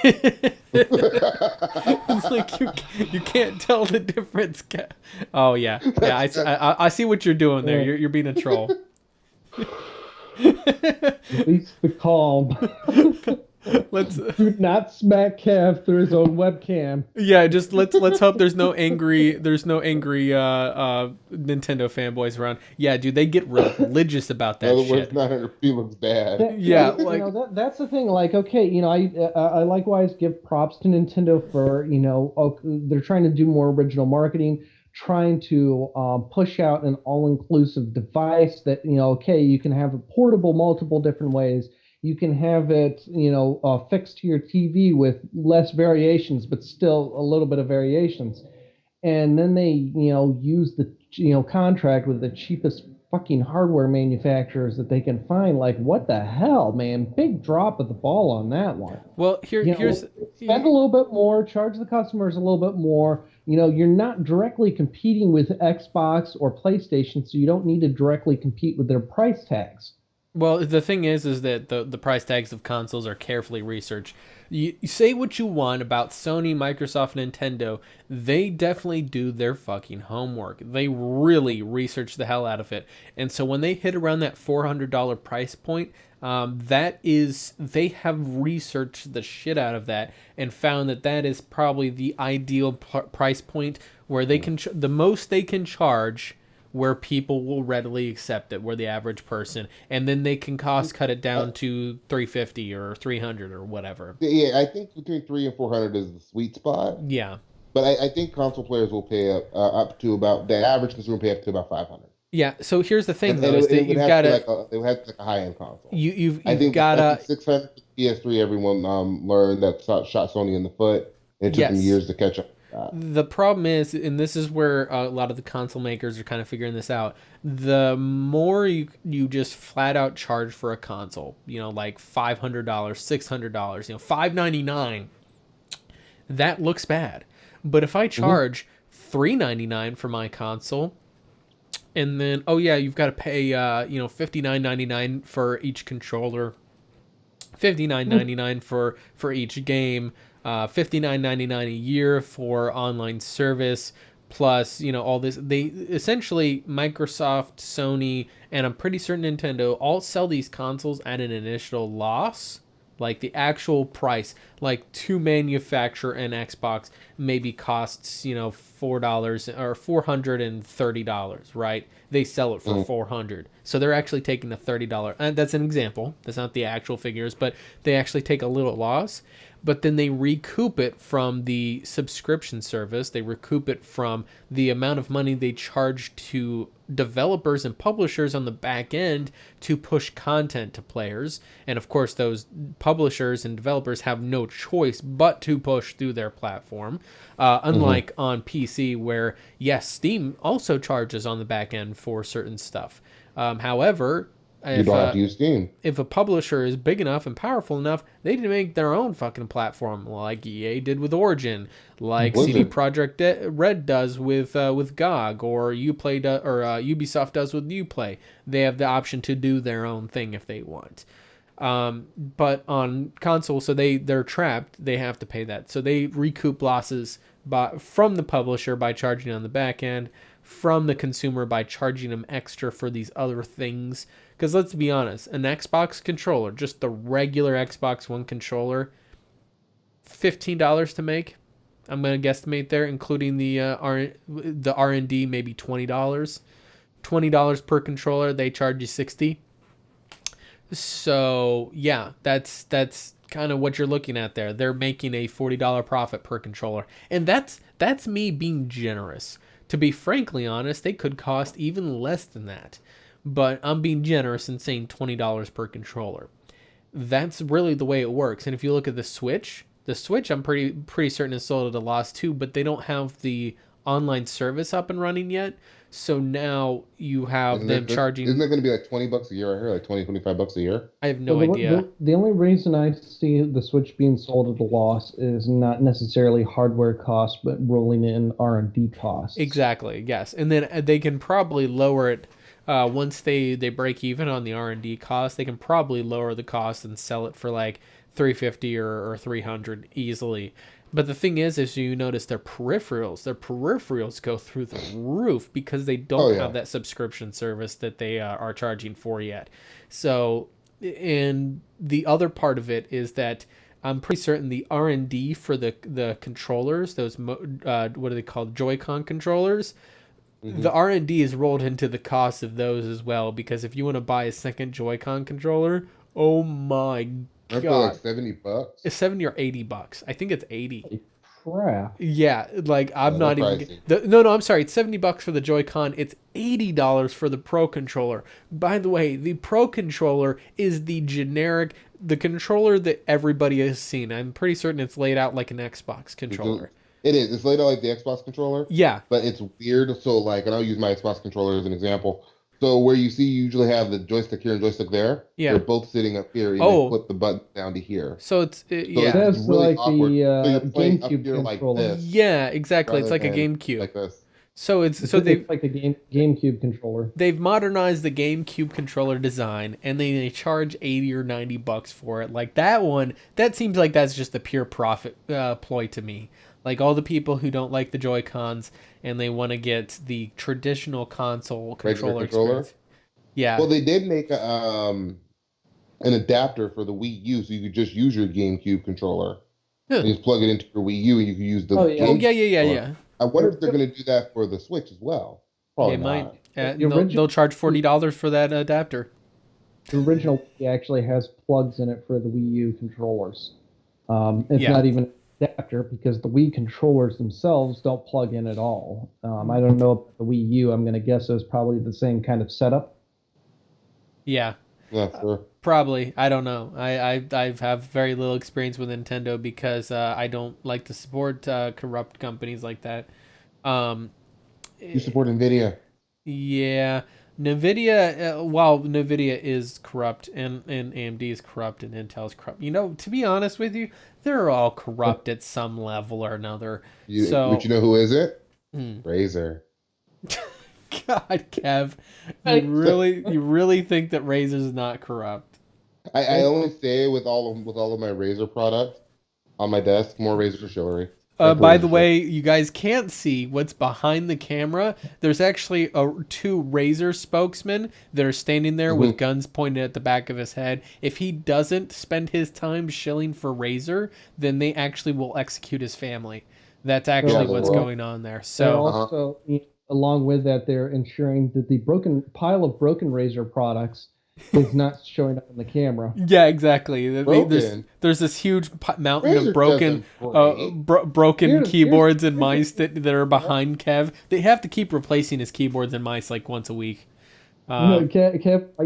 It's like you can't tell the difference. Oh yeah. I see what you're doing there. You're being a troll. At least the calm. Let's do not smack Kev through his own webcam. Yeah, just let's hope there's no angry Nintendo fanboys around. Yeah, dude, they get religious about that shit. 900p looks bad. Yeah, like that's the thing. Like, okay, I likewise give props to Nintendo for they're trying to do more original marketing, trying to push out an all-inclusive device that you can have it portable multiple different ways. You can have it, fixed to your TV with less variations, but still a little bit of variations. And then they, use the, contract with the cheapest fucking hardware manufacturers that they can find. Like, what the hell, man? Big drop of the ball on that one. Well, here's spend a little bit more, charge the customers a little bit more. You're not directly competing with Xbox or PlayStation, so you don't need to directly compete with their price tags. Well, the thing is that the price tags of consoles are carefully researched. You say what you want about Sony, Microsoft, Nintendo. They definitely do their fucking homework. They really research the hell out of it. And so when they hit around that $400 price point, they have researched the shit out of that and found that is probably the ideal price point where they can the most they can charge, where people will readily accept it, where the average person, and then they can cost cut it down to 350 or 300 or whatever. Yeah, I think between 300 and 400 is the sweet spot. Yeah. But I think console players will pay up to about, the average consumer will pay up to about 500. Yeah. So here's the thing, And though, is that you've got to, it would have to be like a high end console. you've I think got to 600 PS3, everyone learned that shot Sony in the foot. It took them years to catch up. The problem is, and this is where a lot of the console makers are kind of figuring this out, the more you just flat out charge for a console, like $500, $600, $599, that looks bad. But if I charge $399 for my console, and then you've got to pay $59.99 for each controller, $59.99 for each game, $59.99 a year for online service, plus all this. They essentially, Microsoft, Sony, and I'm pretty certain Nintendo all sell these consoles at an initial loss. Like the actual price, like to manufacture an Xbox maybe costs $4 or $430, right? They sell it for $400, so they're actually taking a $30. And that's an example. That's not the actual figures, but they actually take a little loss. But then they recoup it from the subscription service. They recoup it from the amount of money they charge to developers and publishers on the back end to push content to players. And of course, those publishers and developers have no choice but to push through their platform. Unlike on PC, where, yes, Steam also charges on the back end for certain stuff. However, you don't have to use Steam. If a publisher is big enough and powerful enough, they can make their own fucking platform, like EA did with Origin, like CD Projekt Red does with GOG, or Ubisoft does with Uplay. They have the option to do their own thing if they want. But on console, so they're trapped. They have to pay that. So they recoup losses from the publisher by charging on the back end, from the consumer by charging them extra for these other things. Because let's be honest, an Xbox controller, just the regular Xbox One controller, $15 to make. I'm going to guesstimate there, including the R&D, maybe $20. $20 per controller. They charge you $60. So yeah, that's kind of what you're looking at there. They're making a $40 profit per controller, and that's me being generous. To be frankly honest, they could cost even less than that. But I'm being generous and saying $20 per controller. That's really the way it works. And if you look at the Switch, I'm pretty certain is sold at a loss too, but they don't have the online service up and running yet. So now you have them charging. Isn't it going to be like $20 a year? I heard like $20-$25 a year. I have no idea. The only reason I see the Switch being sold at a loss is not necessarily hardware costs, but rolling in R&D costs. Exactly. Yes, and then they can probably lower it. Once they break even on the R&D cost, they can probably lower the cost and sell it for like $350 or $300 easily. But the thing is you notice their peripherals go through the roof because they don't have that subscription service that they are charging for yet. So, and the other part of it is that I'm pretty certain the R&D for the controllers, those what are they called, Joy-Con controllers. The R&D is rolled into the cost of those as well, because if you want to buy a second Joy-Con controller, oh my god, like $70. It's $70 or $80. I think it's 80. Crap. Yeah, like I'm not even. No, I'm sorry. It's $70 for the Joy-Con. It's $80 for the Pro controller. By the way, the Pro controller is the controller that everybody has seen. I'm pretty certain it's laid out like an Xbox controller. It is. It's laid out like the Xbox controller. Yeah. But it's weird. So, like, and I'll use my Xbox controller as an example. So, where you usually have the joystick here and joystick there. Yeah. They're both sitting up here. And you flip the button down to here. So it's yeah. So that's really like awkward. The GameCube controller. like this, yeah, exactly. It's like a GameCube. Like this. So It's they like the GameCube controller. they've modernized the GameCube controller design, and they charge 80 or 90 bucks for it. Like that one, that seems like that's just a pure profit ploy to me. Like all the people who don't like the Joy Cons and they want to get the traditional console Regular controller controller. experience. Yeah. Well, they did make an adapter for the Wii U, so you could just use your GameCube controller. Huh. You just plug it into your Wii U, and you can use the Oh, yeah. Oh game yeah, yeah, yeah, controller. yeah. I wonder if they're going to do that for the Switch as well. They Probably might. not. The They'll original charge $40 for that adapter. the original Wii actually has plugs in it for the Wii U controllers. It's Yeah. not even an adapter because the Wii controllers themselves don't plug in at all. I don't know about the Wii U. I'm going to guess it was probably the same kind of setup. Yeah. Yeah, sure. Probably. I don't know. I have very little experience with Nintendo because I don't like to support corrupt companies like that. Um, You support NVIDIA. yeah, Nvidia. While Nvidia is corrupt and AMD is corrupt and Intel is corrupt, to be honest with you, they're all corrupt at some level or another. But you know who is it? Hmm. Razer. God, Kev, you really think that Razer's not corrupt? I only say with all of my Razer products on my desk, more Razer chivalry. By the way, you guys can't see what's behind the camera. There's actually two Razer spokesmen that are standing there with guns pointed at the back of his head. If he doesn't spend his time shilling for Razer, then they actually will execute his family. That's actually what's going on there. They're So also, along with that, they're ensuring that the pile of broken Razer products is not showing up in the camera. yeah, exactly. There's this huge mountain Razer of broken broken keyboards and mice that are behind Kev. They have to keep replacing his keyboards and mice like once a week. Kev,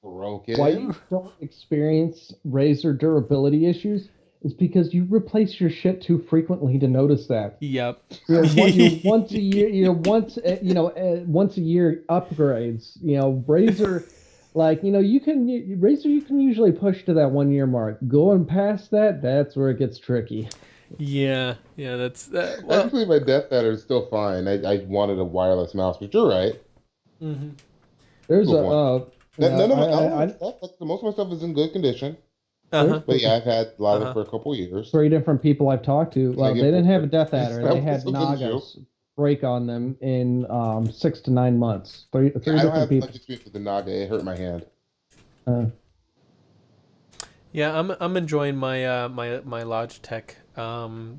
broken. why you don't experience Razer durability issues is because you replace your shit too frequently to notice that. Yep. You're once a year. Once a year upgrades. Razer. Like, you can usually push to that 1 year mark. Going past that, that's where it gets tricky. Yeah, that's Actually, my Death Adder is still fine. I wanted a wireless mouse, but you're right. Mm-hmm. There's most of my stuff is in good condition. Uh-huh. But yeah, I've had a lot of it for a couple years. 3 different people I've talked to. Well, they didn't have a Death Adder. They had still Nagas break on them in 6 to 9 months. Three I don't different have people. much experience with the Naga. It hurt my hand. Yeah, I'm enjoying my my Logitech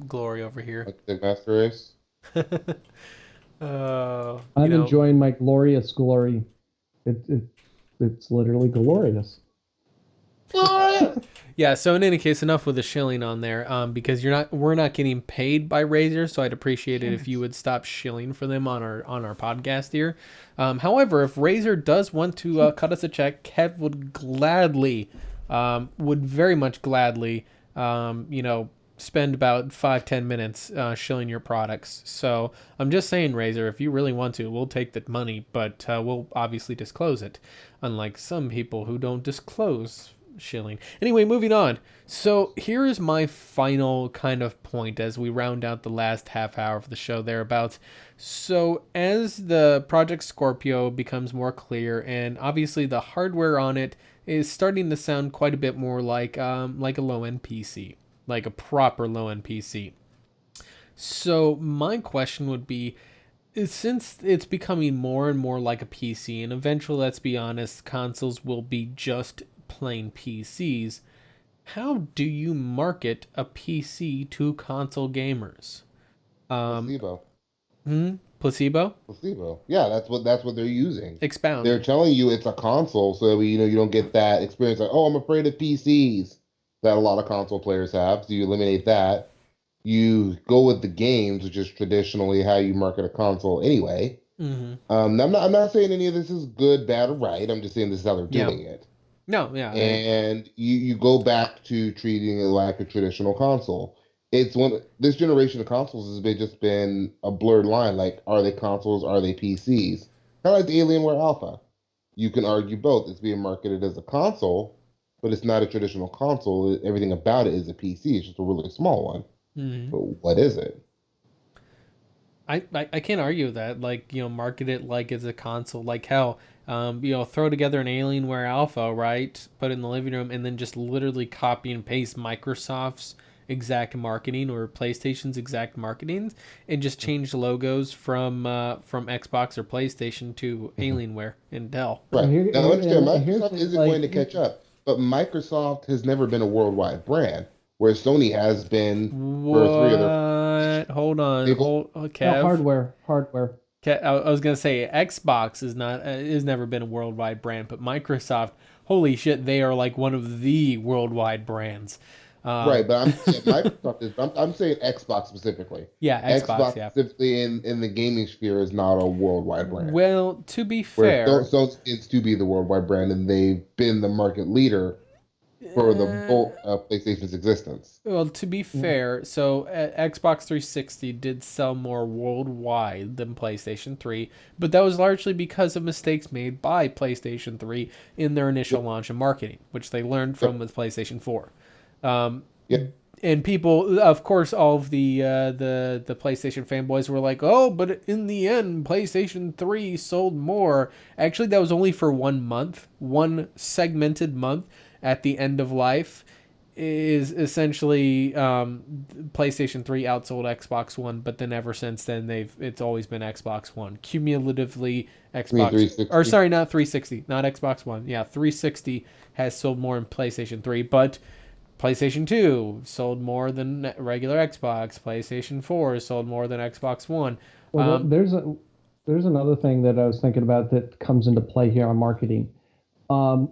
glory over here. Like the Master Race. I'm enjoying my glorious glory. It's literally glorious. Yeah, so in any case, enough with the shilling on there, because we're not getting paid by Razer, so I'd appreciate it if you would stop shilling for them on our podcast here. However, if Razer does want to cut us a check, Kev would very much gladly, spend about 5-10 minutes shilling your products. So I'm just saying, Razer, if you really want to, we'll take that money, but we'll obviously disclose it, unlike some people who don't disclose shilling. Anyway, moving on. So here is my final kind of point as we round out the last half hour of the show thereabouts. So as the Project Scorpio becomes more clear, and obviously the hardware on it is starting to sound quite a bit more like a low-end PC, like a proper low-end PC. So my question would be, since it's becoming more and more like a PC, and eventually, let's be honest, consoles will be just plain PCs, how do you market a PC to console gamers? Placebo. Placebo? Placebo. Yeah, that's what they're using. Expound. They're telling you it's a console, so that you don't get that experience like, oh, I'm afraid of PCs that a lot of console players have. So you eliminate that. You go with the games, which is traditionally how you market a console anyway. Mm-hmm. I'm not saying any of this is good, bad, or right. I'm just saying this is how they're doing it. No, yeah. And you go back to treating it like a traditional console. This generation of consoles has just been a blurred line. Like, are they consoles? Are they PCs? Kind of like the Alienware Alpha. You can argue both. It's being marketed as a console, but it's not a traditional console. Everything about it is a PC. It's just a really small one. Mm-hmm. But what is it? I can't argue with that. Like, market it like it's a console. Like, hell, throw together an Alienware Alpha, right? Put it in the living room, and then just literally copy and paste Microsoft's exact marketing or PlayStation's exact marketing, and just change the logos from Xbox or PlayStation to Alienware and Dell. Right. Now, understand, Here's Microsoft the, isn't going to catch up, but Microsoft has never been a worldwide brand, whereas Sony has been for three of their. What? Hold on. They've, no, Kev. hardware. I was gonna say Xbox is not has never been a worldwide brand, but Microsoft, holy shit, they are like one of the worldwide brands. right, but Microsoft is. I'm saying Xbox specifically. Yeah, Xbox. Xbox Yeah. specifically in the gaming sphere is not a worldwide brand. Well, to be Where fair, Sony is to be the worldwide brand, and they've been the market leader for the bulk of PlayStation's existence. well, to be fair, so Xbox 360 did sell more worldwide than PlayStation 3, but that was largely because of mistakes made by PlayStation 3 in their initial launch and marketing, which they learned from with PlayStation 4. Yep. And people, of course, all of the PlayStation fanboys were like, "Oh, but in the end, PlayStation 3 sold more." Actually, that was only for 1 month, one segmented month at the end of life. Is essentially PlayStation 3 outsold Xbox One, but then ever since then it's always been Xbox One. Cumulatively, Xbox 360. or sorry, not 360, not Xbox One. Yeah, 360 has sold more in PlayStation 3, but PlayStation 2 sold more than regular Xbox. PlayStation 4 sold more than Xbox One. Well, there's another thing that I was thinking about that comes into play here on marketing. Um,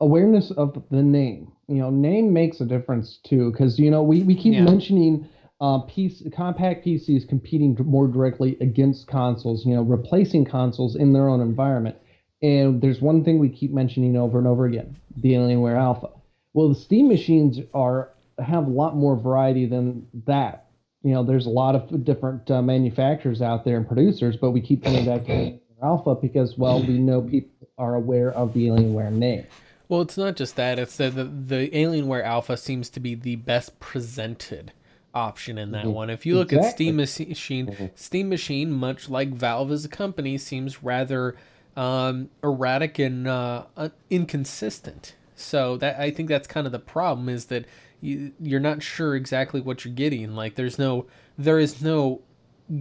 Awareness of the name. Name makes a difference too, because we keep mentioning compact PCs competing more directly against consoles. Replacing consoles in their own environment. And there's one thing we keep mentioning over and over again: the Alienware Alpha. Well, the Steam machines have a lot more variety than that. There's a lot of different manufacturers out there and producers, but we keep coming back to Alienware Alpha because, well, we know people are aware of the Alienware name. Well, it's not just that. It's that the Alienware Alpha seems to be the best presented option in that one. If you look at Steam Machine, much like Valve as a company, seems rather erratic and inconsistent. So I think that's kind of the problem, is that you're not sure exactly what you're getting. Like there is no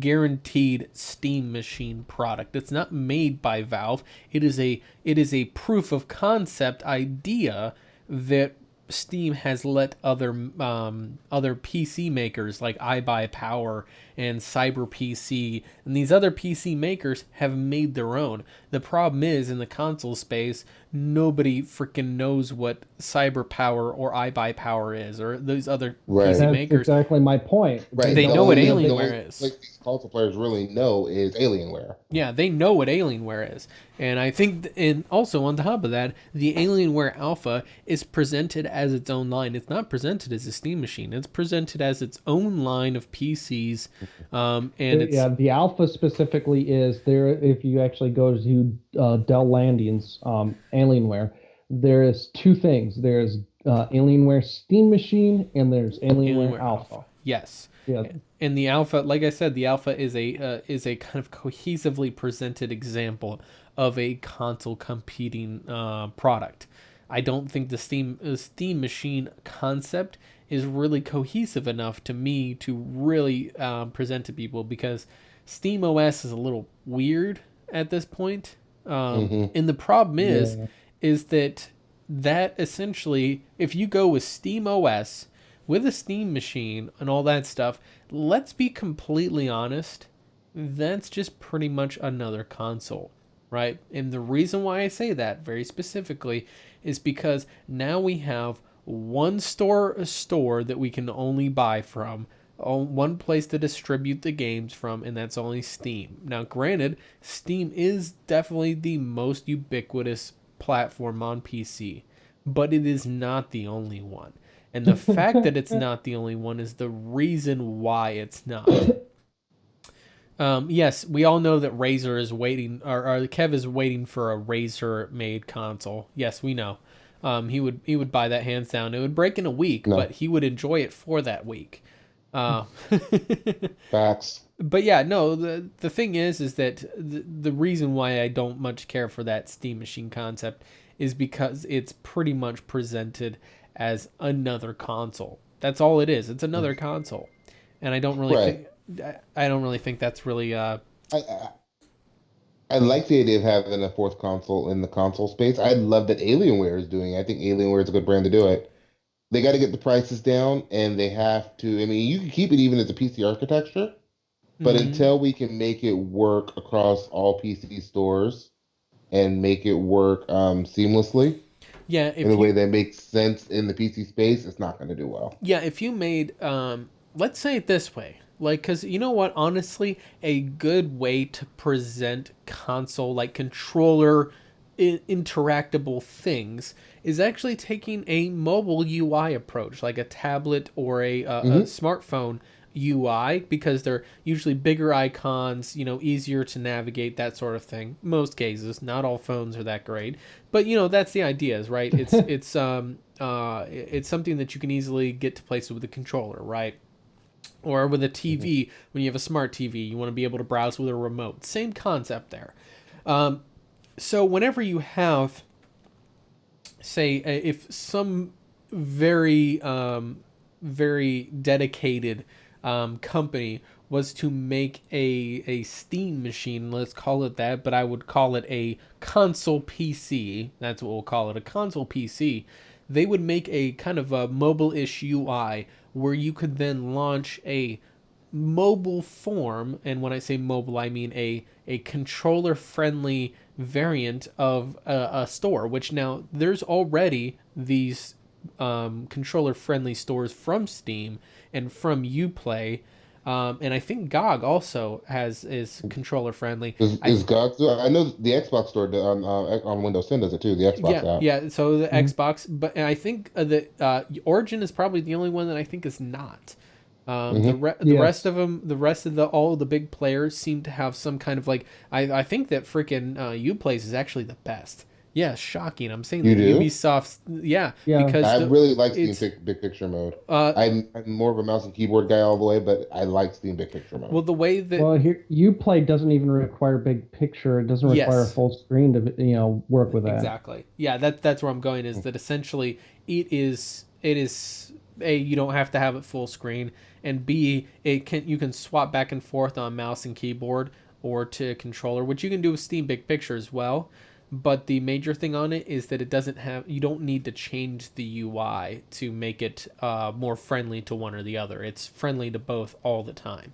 guaranteed Steam Machine product. It's not made by Valve. It is a proof of concept idea that Steam has let other PC makers like iBuyPower and CyberPC and these other PC makers have made their own. The problem is, in the console space, nobody freaking knows what CyberPower or iBuyPower is, or those other PC makers. That's exactly my point. Right. They know what Alienware is. Like these console players really know is Alienware. Yeah, they know what Alienware is. And I think, and also on top of that, the Alienware Alpha is presented as its own line. It's not presented as a Steam machine. It's presented as its own line of PCs. The Alpha specifically is there. If you actually go to Dell Landing's Alienware, there is two things. There's Alienware Steam Machine, and there's Alienware Alpha. Yes. Yeah. And the Alpha, like I said, the Alpha is a kind of cohesively presented example of a console competing product. I don't think the Steam Machine concept is really cohesive enough to me to really present to people, because Steam OS is a little weird at this point. And the problem is that essentially, if you go with Steam OS with a Steam machine and all that stuff, let's be completely honest, that's just pretty much another console, right? And the reason why I say that very specifically is because now we have one store that we can only buy from, one place to distribute the games from, and that's only Steam. Now, granted, Steam is definitely the most ubiquitous platform on PC, but it is not the only one. And the fact that it's not the only one is the reason why it's not. Yes, we all know that Razer is waiting, or Kev is waiting for a Razer-made console. Yes, we know. He would buy that hands down. It would break in a week, but he would enjoy it for that week. Uh, Facts. but yeah, no, the thing is that the reason why I don't much care for that Steam Machine concept is because it's pretty much presented as another console. That's all it is. It's another console, and I don't really Right. think I don't really think that's really I I like the idea of having a fourth console in the console space. I love that Alienware is doing it. I think Alienware is a good brand to do it. They got to get the prices down, and they have to. I mean, you can keep it even as a PC architecture, but mhm. until we can make it work across all PC stores and make it work seamlessly Yeah, in a if way you that makes sense in the PC space, it's not going to do well. yeah, if you made let's say it this way. Like cuz you know what, honestly, a good way to present console like controller interactable things is actually taking a mobile UI approach, like a tablet or a Hmm. smartphone UI, because they're usually bigger icons, easier to navigate, that sort of thing. Most cases, not all phones are that great, but that's the idea, is right. It's something that you can easily get to places with a controller, right? Or with a Hmm. TV, when you have a smart TV, you want to be able to browse with a remote. Same concept there. So whenever you have, say, if some very very dedicated company was to make a Steam machine, let's call it that, but I would call it a console PC. That's what we'll call it, a console PC. They would make a kind of a mobile-ish UI where you could then launch a mobile form, and when I say mobile, I mean a controller friendly variant of a store. Which now there's already these controller friendly stores from Steam and from UPlay, and I think GOG also is controller friendly. Is God? I know the Xbox store on Windows 10 does it too. The Xbox Yeah, app. yeah. So the Mhm. Xbox, but I think that Origin is probably the only one that I think is not. Hmm. The rest Yes. of them, the rest of the all the big players seem to have some kind of like. I think that freaking Uplays is actually the best. Yeah, shocking. I'm saying You that do? Ubisoft's, yeah, Yeah. because I the really like Steam it's Big Picture mode. uh I'm more of a mouse and keyboard guy all the way, but I like Steam Big Picture mode. well, the way that, Well, here UPlay doesn't even require big picture. It doesn't require a yes, full screen to work with that. exactly. Yeah, that's where I'm going, is that essentially it is A, you don't have to have it full screen, and B, it can you can swap back and forth on mouse and keyboard or to controller, which you can do with Steam Big Picture as well. But the major thing on it is that it doesn't have you don't need to change the UI to make it more friendly to one or the other. It's friendly to both all the time.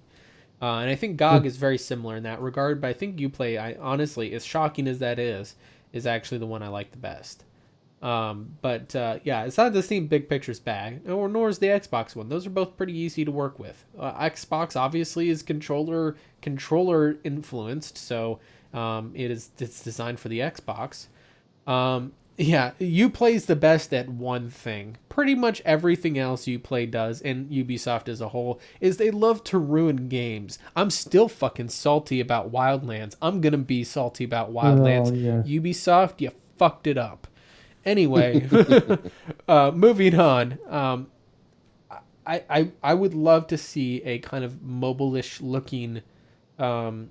And I think GOG is very similar in that regard, but I think Uplay, I honestly, as shocking as that is actually the one I like the best. But yeah, it's not the Steam Big Picture's bag, nor is the Xbox one. Those are both pretty easy to work with. Xbox obviously is controller influenced, so it's designed for the Xbox. Yeah, Uplay's the best at one thing. Pretty much everything else Uplay does, and Ubisoft as a whole, is they love to ruin games. I'm still fucking salty about Wildlands. I'm gonna be salty about Oh Wildlands. yes. Ubisoft, you fucked it up. Anyway, moving on. I would love to see a kind of mobile-ish looking um,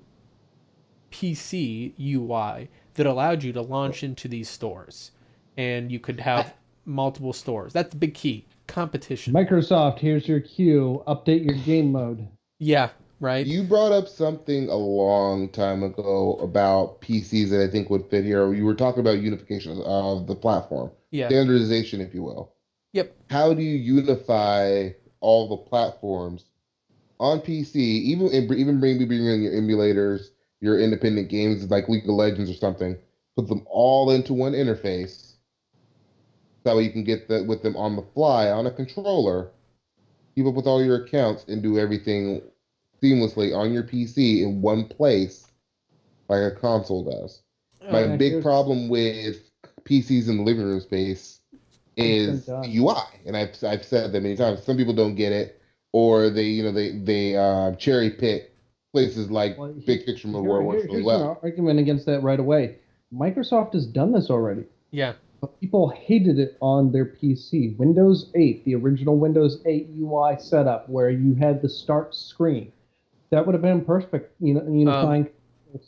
PC UI that allowed you to launch into these stores, and you could I, have multiple stores. That's the big key. Competition. Microsoft, here's your cue. Update your game mode. Yeah, right. you brought up something a long time ago about PCs that I think would fit here. You were talking about unification of the platform, Yeah. standardization, if you will. Yep. How do you unify all the platforms on PC, even bring in your emulators, your independent games like League of Legends or something, put them all into one interface. That way you can get that with them on the fly on a controller, keep up with all your accounts, and do everything seamlessly on your PC in one place, like a console does. My Oh, Yeah, big here's problem with PCs in the living room space it's been is the done. UI, and I've said that many times. Some people don't get it, or they cherry pick places like Well, Big Picture mode where it works really here's an well. argument against that right away. Microsoft has done this already. yeah. But people hated it on their PC. Windows 8, the original Windows 8 UI setup, where you had the start screen, that would have been perfect. Um, Unifying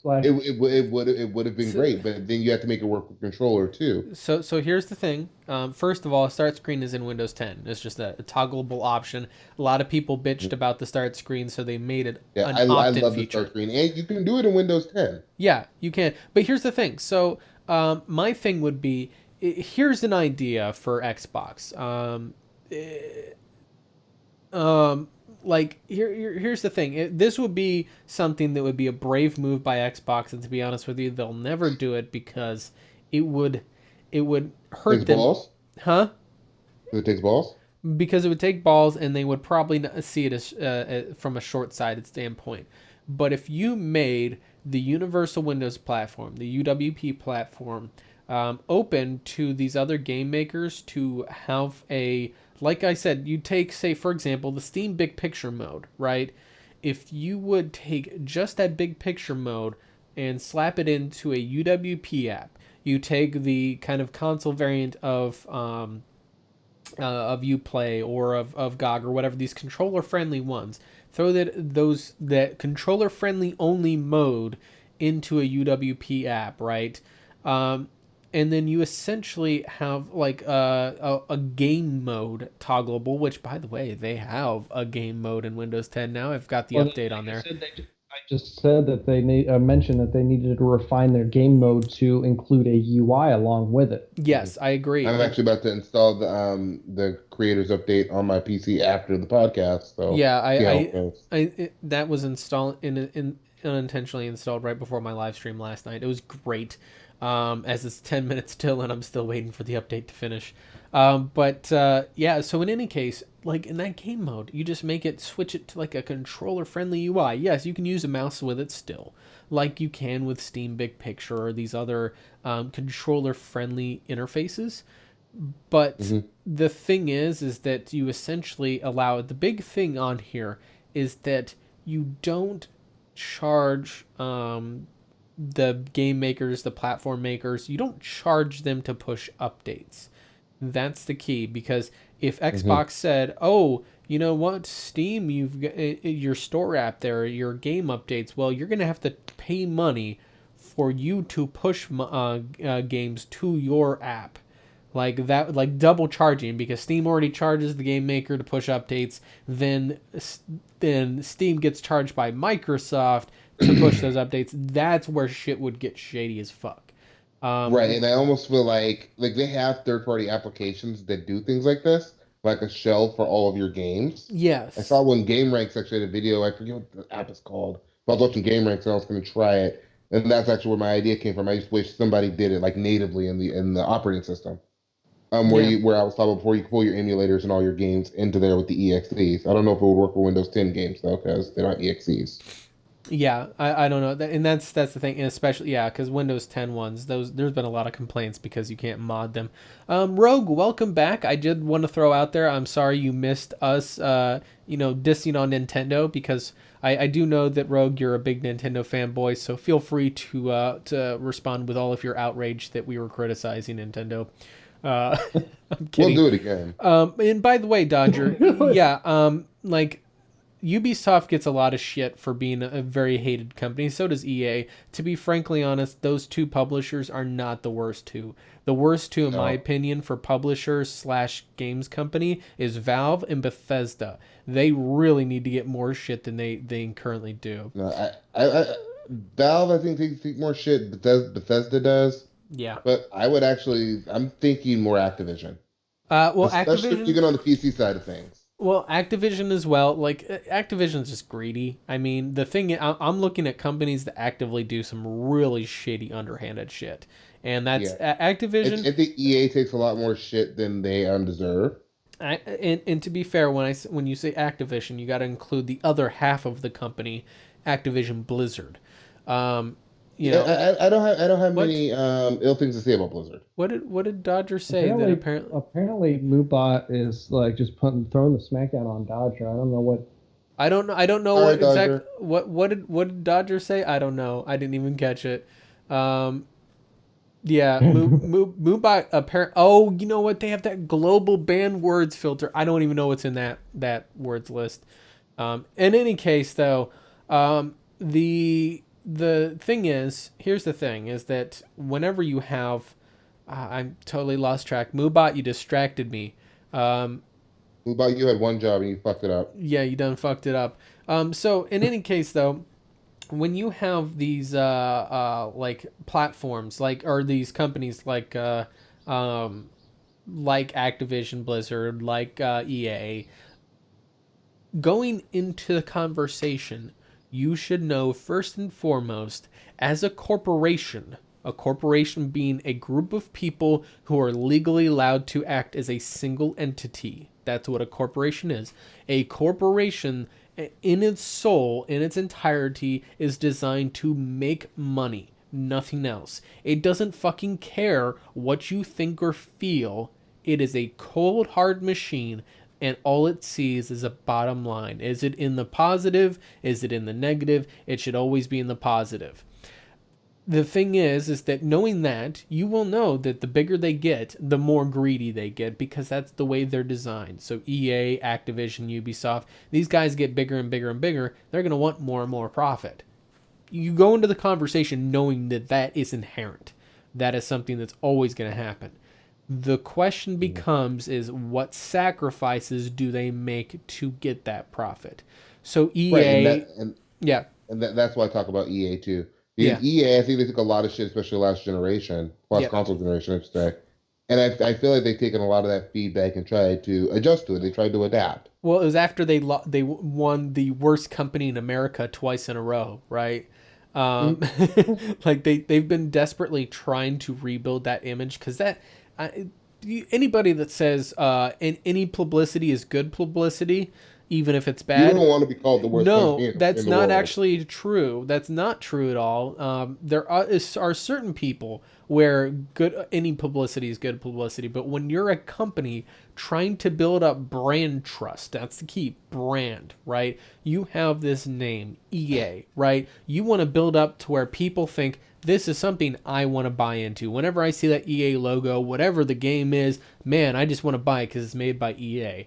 slash. It would have been so, great, but then you have to make it work with controller too. so here's the thing. First of all, start screen is in Windows 10. It's just a toggleable option. A lot of people bitched about the start screen, so they made it Yeah, an I opt-in love the start feature. screen, and you can do it in Windows 10. Yeah, you can. But here's the thing. So my thing would be, here's an idea for Xbox. Like here's the thing. This would be something that would be a brave move by Xbox, and to be honest with you, they'll never do it because it would hurt Takes them, balls. huh? It takes balls. Because it would take balls, and they would probably not see it as from a short-sighted standpoint. But if you made the Universal Windows platform, the UWP platform, open to these other game makers to have a, like I said, you take, say, for example, the Steam Big Picture mode, right? If you would take just that big picture mode and slap it into a UWP app, you take the kind of console variant of Uplay or of GOG or whatever, these controller friendly ones. Throw that controller friendly only mode into a UWP app, right? And then you essentially have like a game mode toggleable, which by the way, they have a game mode in Windows 10 now. I've got the Well, update on like there. I just said that they mentioned that they needed to refine their game mode to include a UI along with it. Yes, I agree. I'm actually about to install the creators update on my PC after the podcast. So Yeah, see how it goes. that was installed in unintentionally installed right before my live stream last night. It was great. As it's 10 minutes till, and I'm still waiting for the update to finish. But yeah, so in any case, like in that game mode, you just make it switch it to like a controller friendly UI. Yes, you can use a mouse with it still, like you can with Steam Big Picture or these other controller friendly interfaces. But Hmm. the thing is that you essentially allow, the big thing on here is that you don't charge the game makers, the platform makers, you don't charge them to push updates. That's the key, because if Hmm. Xbox said, "Oh, you know what, Steam, you've got your store app there, your game updates," well, you're gonna have to pay money for you to push games to your app, like that, like double charging, because Steam already charges the game maker to push updates. Then Steam gets charged by Microsoft to push those updates. That's where shit would get shady as fuck. Right, Um, and I almost feel like they have third-party applications that do things like this, like a shell for all of your games. I saw yes, when Game Ranks actually had a video. I forget what the app is called. But I was watching Game Ranks and I was going to try it, and that's actually where my idea came from. I just wish somebody did it like natively in the operating system. yeah. Where I was talking before, you can pull your emulators and all your games into there with the EXEs. I don't know if it would work for Windows 10 games though, because they're not EXEs. Yeah, I don't know, and that's the thing, and especially yeah, because Windows 10 ones, those there's been a lot of complaints because you can't mod them. Rogue, welcome back. I did want to throw out there, I'm sorry you missed us, dissing on Nintendo, because I do know that Rogue, you're a big Nintendo fanboy, so feel free to respond with all of your outrage that we were criticizing Nintendo. Uh, I'm We'll kidding. do it again. And by the way, Dodger, yeah, like Ubisoft gets a lot of shit for being a very hated company. So does EA. To be frankly honest, those two publishers are not the worst two. The worst two, in my No, opinion, for publishers slash games company is Valve and Bethesda. They really need to get more shit than they currently do. no. Valve, I think think more shit. Bethesda does, Yeah. but I'm thinking more Activision, Well, especially if you Activision. get on the PC side of things. Well, Activision as well. Like Activision's just greedy. I mean, the thing I'm looking at companies that actively do some really shady, underhanded shit, and that's Yeah, Activision. I think EA takes a lot more shit than they deserve. And to be fair, when you say Activision, you got to include the other half of the company, Activision Blizzard. Um, you Yeah, know I don't have what many ill things to say about Blizzard. what did Dodger say that Apparently, apparently? apparently, Moobot is like just throwing the smackdown on Dodger. I don't know what. I don't know. I don't know Sorry, what exact. Dodger. What did Dodger say? I don't know. I didn't even catch it. Um, Yeah, Moobot apparent. Oh, you know what? They have that global banned words filter. I don't even know what's in that words list. In any case, though, the thing is, here's the thing: is that whenever you have, I'm totally lost track. Moobot, you distracted me. Um, What about you had one job and you fucked it up? yeah, you done fucked it up. So in any case, though, when you have these like platforms like or these companies like Activision Blizzard, like EA, going into the conversation, you should know first and foremost, as a corporation being a group of people who are legally allowed to act as a single entity. That's what a corporation is. A corporation, in its soul, in its entirety, is designed to make money. Nothing else. It doesn't fucking care what you think or feel. It is a cold, hard machine, and all it sees is a bottom line. Is it in the positive? Is it in the negative? It should always be in the positive. The thing is that knowing that, you will know that the bigger they get, the more greedy they get, because that's the way they're designed. So EA, Activision, Ubisoft, these guys get bigger and bigger and bigger. They're going to want more and more profit. You go into the conversation knowing that that is inherent. That is something that's always going to happen. The question becomes is what sacrifices do they make to get that profit? So EA, Right, yeah, that's why I talk about EA too. yeah, Because EA, I think they took a lot of shit, especially last generation, last yeah. console generation, I should say. And I feel like they've taken a lot of that feedback and tried to adjust to it. They tried to adapt. Well, it was after they won the worst company in America twice in a row, right? Like they've been desperately trying to rebuild that image because anybody that says any publicity is good publicity, even if it's bad. You don't want to be called the worst No, company that's in the not world. actually true. That's not true at all. There are certain people where any publicity is good publicity, but when you're a company trying to build up brand trust, that's the key, brand, right? You have this name, EA, right? You want to build up to where people think this is something I want to buy into. Whenever I see that EA logo, whatever the game is, man, I just want to buy it because it's made by EA.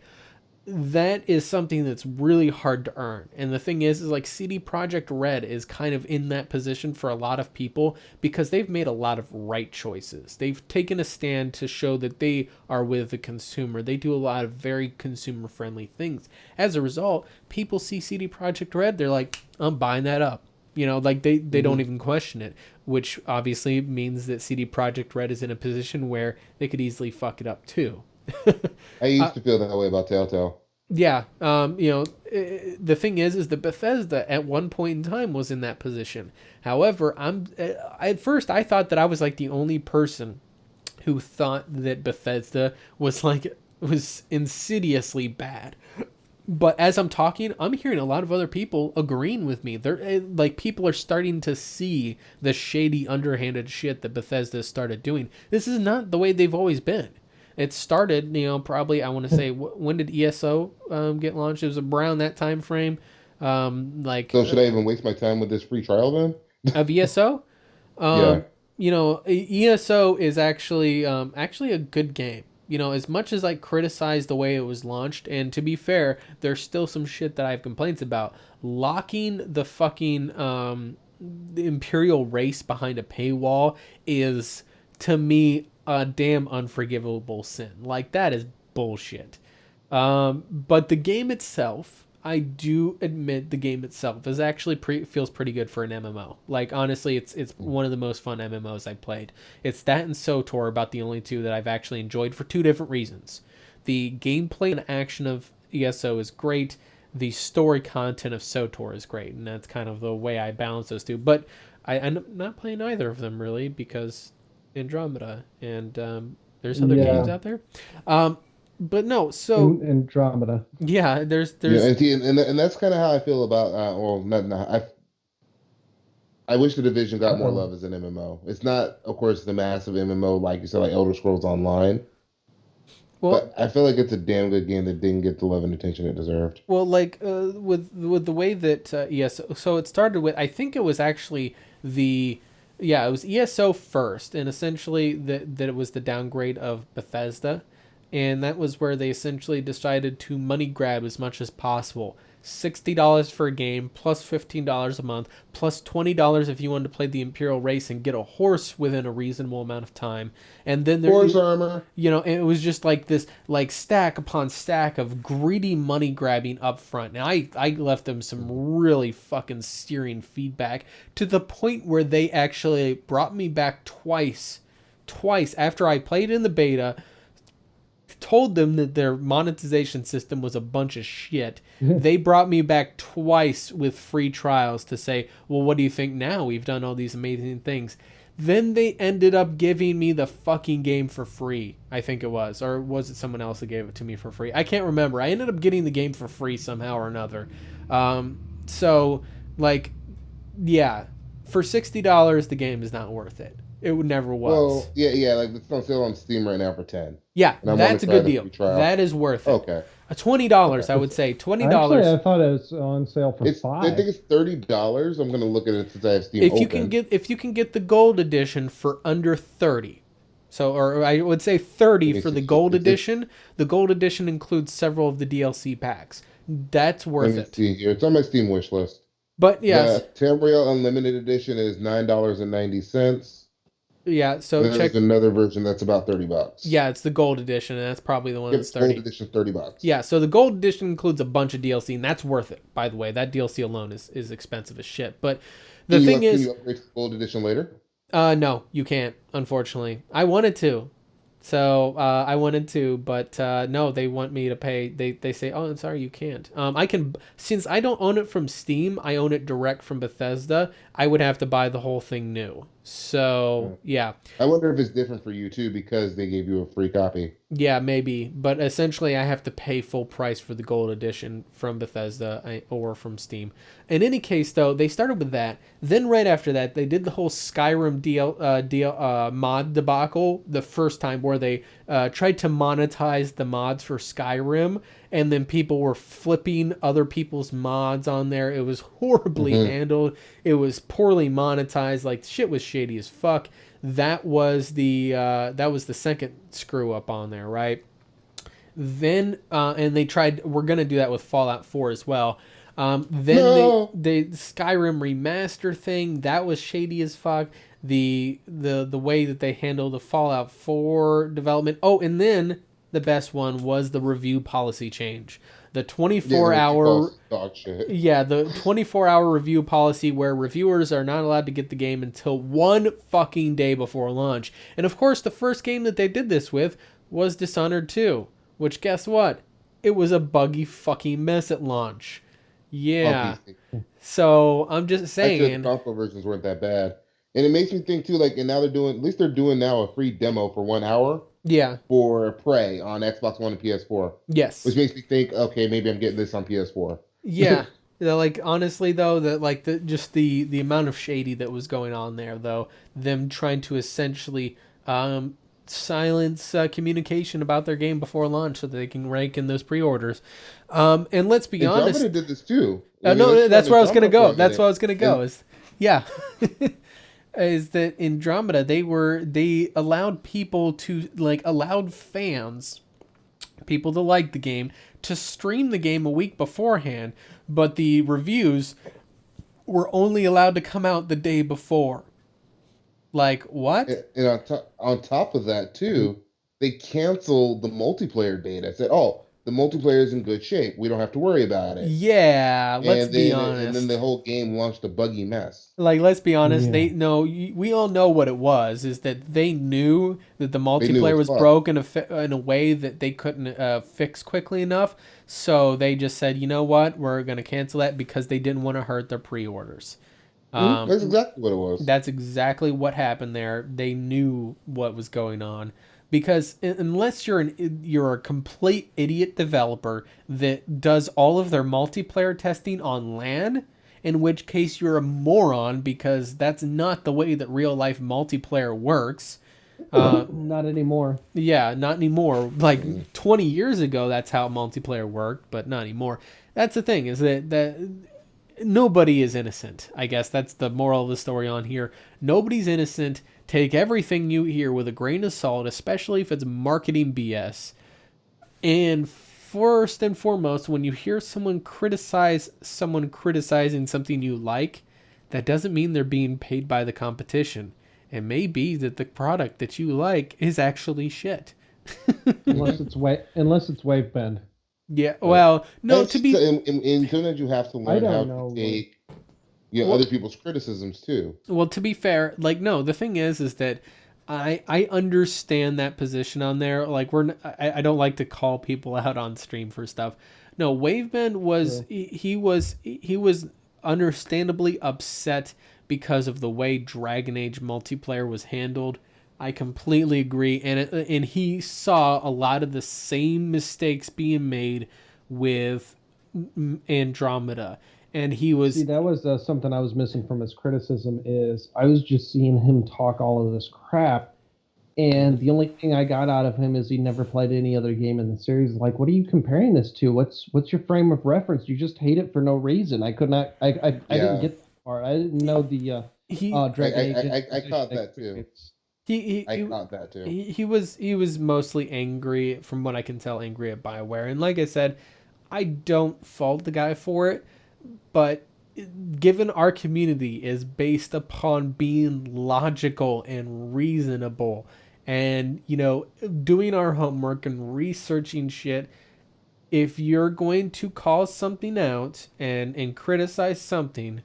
That is something that's really hard to earn. And the thing is like CD Projekt Red is kind of in that position for a lot of people because they've made a lot of right choices. They've taken a stand to show that they are with the consumer. They do a lot of very consumer friendly things. As a result, people see CD Projekt Red, they're like, I'm buying that up. You know, like they don't even question it, which obviously means that CD Projekt Red is in a position where they could easily fuck it up too. I used to feel that way about Telltale. Yeah, the thing is that Bethesda at one point in time was in that position. However, at first I thought that I was like the only person who thought that Bethesda was insidiously bad. But as I'm talking, I'm hearing a lot of other people agreeing with me. They're like people are starting to see the shady, underhanded shit that Bethesda started doing. This is not the way they've always been. It started, probably I want to say when did ESO get launched? It was around that time frame, So should I even waste my time with this free trial then? of ESO. Yeah. ESO is actually a good game. As much as I criticize the way it was launched, and to be fair, there's still some shit that I have complaints about. Locking the fucking the Imperial race behind a paywall is, to me, a damn unforgivable sin. Like, that is bullshit. But the game itself, I do admit the game itself is actually feels pretty good for an MMO. Like, honestly, it's one of the most fun MMOs I played. It's that and SOTOR, about the only two that I've actually enjoyed for two different reasons. The gameplay and action of ESO is great. The story content of SOTOR is great, and that's kind of the way I balance those two. But I'm not playing either of them, really, because Andromeda, and there's other games out there. But no, so Andromeda. yeah, there's and that's kind of how I feel about. I wish the Division got more love as an MMO. It's not, of course, the massive MMO like you said, like Elder Scrolls Online. well, But I feel like it's a damn good game that didn't get the love and attention it deserved. well, like with the way that yes, so it started with, I think it was actually the Yeah, it was ESO first, and essentially that it was the downgrade of Bethesda, and that was where they essentially decided to money grab as much as possible. $60 for a game, plus $15 a month, plus $20 if you wanted to play the Imperial race and get a horse within a reasonable amount of time. And then there, Horse armor. you know, it was just like this, like stack upon stack of greedy money grabbing up front. Now I left them some really fucking searing feedback to the point where they actually brought me back twice after I played in the beta, told them that their monetization system was a bunch of shit. They brought me back twice with free trials to say, well, what do you think now? We've done all these amazing things. Then they ended up giving me the fucking game for free, I think it was. Or was it someone else that gave it to me for free? I can't remember. I ended up getting the game for free somehow or another. So, like, yeah, for $60, the game is not worth it. It never was. Well, yeah, like it's on sale on Steam right now for 10. Yeah, And that's a good deal. trial. That is worth it. Okay. $20, I would say. $20. Actually, I thought it was on sale for $5. I think it's $30. I'm gonna look at it since I have Steam if open. you can get the gold edition for under 30. So, or I would say 30 for the gold edition. The gold edition includes several of the DLC packs. That's worth it. See here. It's on my Steam wish list. But yes, the Tamriel Unlimited Edition is $9.90. Yeah, so then check. There's another version that's about $30. Yeah, it's the gold edition, and that's probably the one that's 30. Gold edition $30. Yeah, so the gold edition includes a bunch of DLC, and that's worth it. By the way, that DLC alone is expensive as shit. But the thing is, can you upgrade to gold edition later? No, you can't. Unfortunately, I wanted to. So I wanted to, but no, they want me to pay. They say, oh, I'm sorry, you can't. I can, since I don't own it from Steam, I own it direct from Bethesda. I would have to buy the whole thing new. So yeah. I wonder if it's different for you too because they gave you a free copy. Yeah, maybe, but essentially I have to pay full price for the gold edition from Bethesda or from Steam. In any case, though, they started with that. Then right after that, they did the whole Skyrim mod debacle the first time, where they tried to monetize the mods for Skyrim, and then people were flipping other people's mods on there. It was horribly handled. It was poorly monetized. Like, shit was shady as fuck. That was the second screw up on there, right? Then and they tried. We're gonna do that with Fallout 4 as well. Then No. the Skyrim remaster thing, that was shady as fuck. The way that they handled the Fallout 4 development. Oh, and then the best one was the review policy change. The 24-hour dog shit. Yeah, the 24-hour review policy where reviewers are not allowed to get the game until one fucking day before launch. And of course, the first game that they did this with was Dishonored 2, which guess what? It was a buggy fucking mess at launch. Yeah. So, I'm just saying. Actually, the console versions weren't that bad. And it makes me think too, like, and now at least they're doing now a free demo for 1 hour. Yeah. For Prey on Xbox One and PS4. Yes. Which makes me think, okay, maybe I'm getting this on PS4. Yeah. Like, honestly, though, the amount of shady that was going on there, though, them trying to essentially silence communication about their game before launch so that they can rank in those pre-orders. And let's be honest. Andromeda did this too. No, that's where I was going to go. That's where I was going to go. Yeah. Is that Andromeda, they allowed people to, like, allowed fans, people that like the game, to stream the game a week beforehand, but the reviews were only allowed to come out the day before. Like, what? And on top of that, too, they canceled the multiplayer beta. Said, oh, the multiplayer is in good shape. We don't have to worry about it. Yeah, let's be honest. And then the whole game launched a buggy mess. Like, let's be honest. Yeah. We all know what it was. Is that they knew that the multiplayer was broke in a way that they couldn't fix quickly enough. So they just said, you know what, we're going to cancel that because they didn't want to hurt their pre-orders. That's exactly what it was. That's exactly what happened there. They knew what was going on. Because unless you're a complete idiot developer that does all of their multiplayer testing on LAN, in which case you're a moron because that's not the way that real life multiplayer works. Not anymore. Yeah, not anymore. Like 20 years ago, that's how multiplayer worked, but not anymore. That's the thing, is that nobody is innocent. I guess that's the moral of the story on here. Nobody's innocent. Take everything you hear with a grain of salt, especially if it's marketing BS. And first and foremost, when you hear someone criticizing something you like, that doesn't mean they're being paid by the competition. It may be that the product that you like is actually shit. Unless it's Wavebend. Yeah, well, no, That's to be... in sometimes you have to learn how to take other people's criticisms too. Well, to be fair, like, no, the thing is that I understand that position on there. Like, I don't like to call people out on stream for stuff. No, Wavebend was he was understandably upset because of the way Dragon Age multiplayer was handled. I completely agree, and he saw a lot of the same mistakes being made with Andromeda, and he was... See, that was something I was missing from his criticism. Is I was just seeing him talk all of this crap, and the only thing I got out of him is he never played any other game in the series. Like, what are you comparing this to? What's your frame of reference? You just hate it for no reason. I could not. I didn't get that part. I didn't know the Dragon Age. I caught that too. I caught that too. He was mostly angry, from what I can tell, angry at BioWare. And like I said, I don't fault the guy for it, but given our community is based upon being logical and reasonable and, doing our homework and researching shit, if you're going to call something out and criticize something,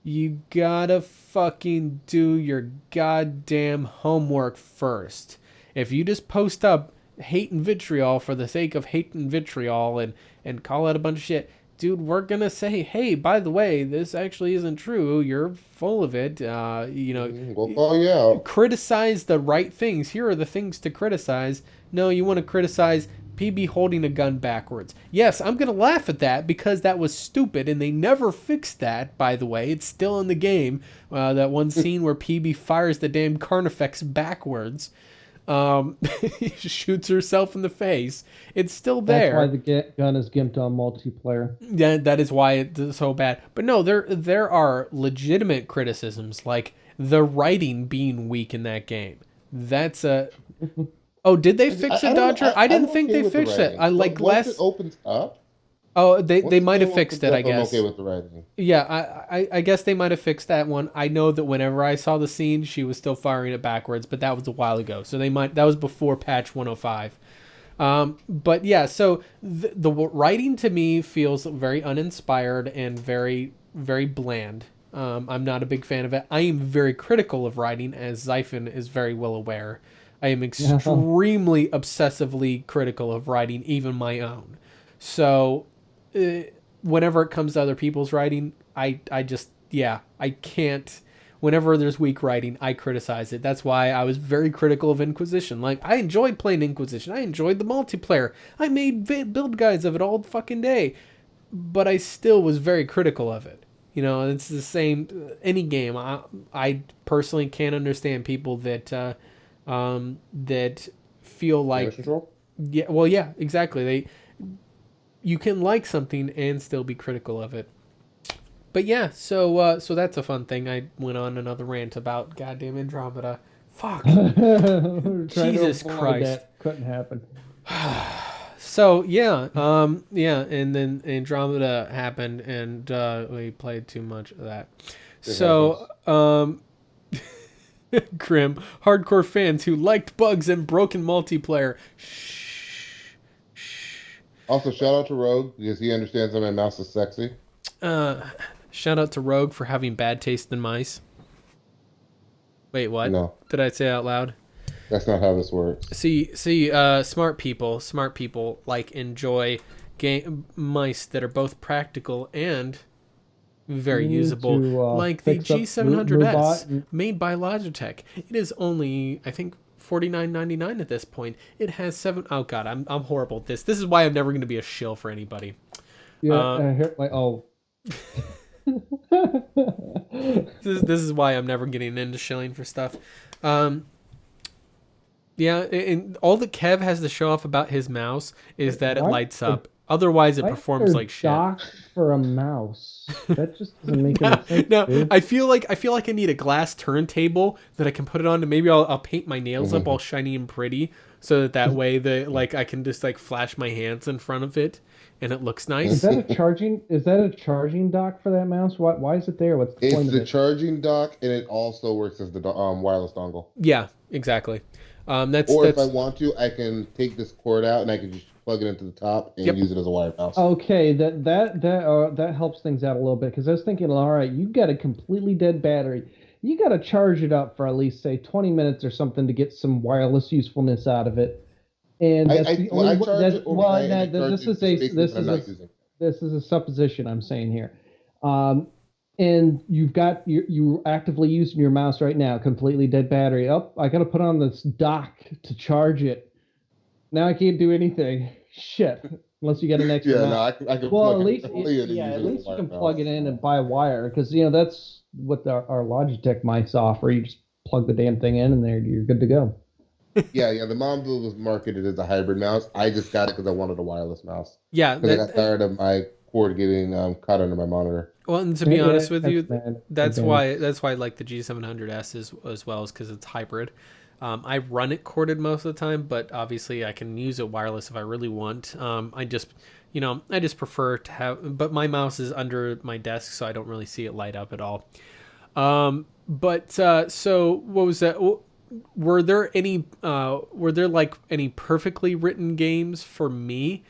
you gotta fucking do your goddamn homework first. If you just post up hate and vitriol for the sake of hate and vitriol and call out a bunch of shit, dude, we're gonna say, hey, by the way, this actually isn't true. You're full of it. We'll call you out. Criticize the right things. Here are the things to criticize. No, you want to criticize PB holding a gun backwards. Yes, I'm going to laugh at that because that was stupid, and they never fixed that, by the way. It's still in the game. That one scene where PB fires the damn Carnifex backwards. She shoots herself in the face. It's still there. That's why the gun is gimped on multiplayer. Yeah, that is why it's so bad. But no, there are legitimate criticisms, like the writing being weak in that game. That's a... Oh, did they fix it, Dodger? I didn't think they fixed it. Once it opens up. Oh, they might have fixed it, I guess. I'm okay with the writing. Yeah, I guess they might have fixed that one. I know that whenever I saw the scene, she was still firing it backwards, but that was a while ago. So that was before patch 105. But yeah, so the writing to me feels very uninspired and very, very bland. I'm not a big fan of it. I am very critical of writing, as Xaiphen is very well aware. I am extremely obsessively critical of writing, even my own. So whenever it comes to other people's writing, I can't. Whenever there's weak writing, I criticize it. That's why I was very critical of Inquisition. Like, I enjoyed playing Inquisition. I enjoyed the multiplayer. I made build guides of it all the fucking day. But I still was very critical of it. It's the same. Any game. I personally can't understand people that feel like... Yeah, well, yeah, exactly. You can like something and still be critical of it. But yeah, so that's a fun thing. I went on another rant about goddamn Andromeda. Fuck. Jesus Christ. That couldn't happen. So yeah, and then Andromeda happened, and we played too much of that. Grim, hardcore fans who liked bugs and broken multiplayer. Shh. Also, shout out to Rogue because he understands that my mouse is sexy. Shout out to Rogue for having bad taste in mice. Wait, what? No. Did I say out loud? That's not how this works. See, smart people enjoy mice that are both practical and very usable, like the G700S made by Logitech. It is only, I think, $49.99 at this point. It has 7... Oh god, I'm horrible at this. This is why I'm never going to be a shill for anybody. Yeah, This is why I'm never getting into shilling for stuff. Yeah, and all that Kev has to show off about his mouse is that it lights up. Otherwise, it Why is performs there like shit. dock for a mouse? That just doesn't make any sense. No, dude. I feel like I need a glass turntable that I can put it on, to maybe I'll paint my nails up all shiny and pretty, so that way I can just like flash my hands in front of it and it looks nice. Is that a charging dock for that mouse? Why is it there? What's the point It's of the it? charging dock, and it also works as the wireless dongle. Yeah, exactly. Or if I That's want to, I can take this cord out and I can just plug it into the top and Yep. use it as a wired mouse. Okay, that helps things out a little bit because I was thinking, all right, you got a completely dead battery. You got to charge it up for at least say 20 minutes or something to get some wireless usefulness out of it. And that's the When only I charge it overnight, and I charge this it is a basically this when is I'm a not using it. this is a supposition I'm saying here. And you're actively using your mouse right now, completely dead battery. Oh, I got to put on this dock to charge it. Now I can't do anything. Shit. Unless you get an extra Yeah, no, mouse. I can Well, plug at least it in and use at it as a least you can wired plug it mouse. in and buy a wire because that's what our Logitech mics offer. You just plug the damn thing in and there you're good to go. Yeah. The Mom Blue was marketed as a hybrid mouse. I just got it because I wanted a wireless mouse. yeah. Because I got tired of my cord getting caught under my monitor. Well, and to be honest with you, bad. that's why I like the G700S as well, is because it's hybrid. I run it corded most of the time, but obviously I can use it wireless if I really want. I just prefer to have, but my mouse is under my desk, so I don't really see it light up at all. So what was that? Were there like any perfectly written games for me?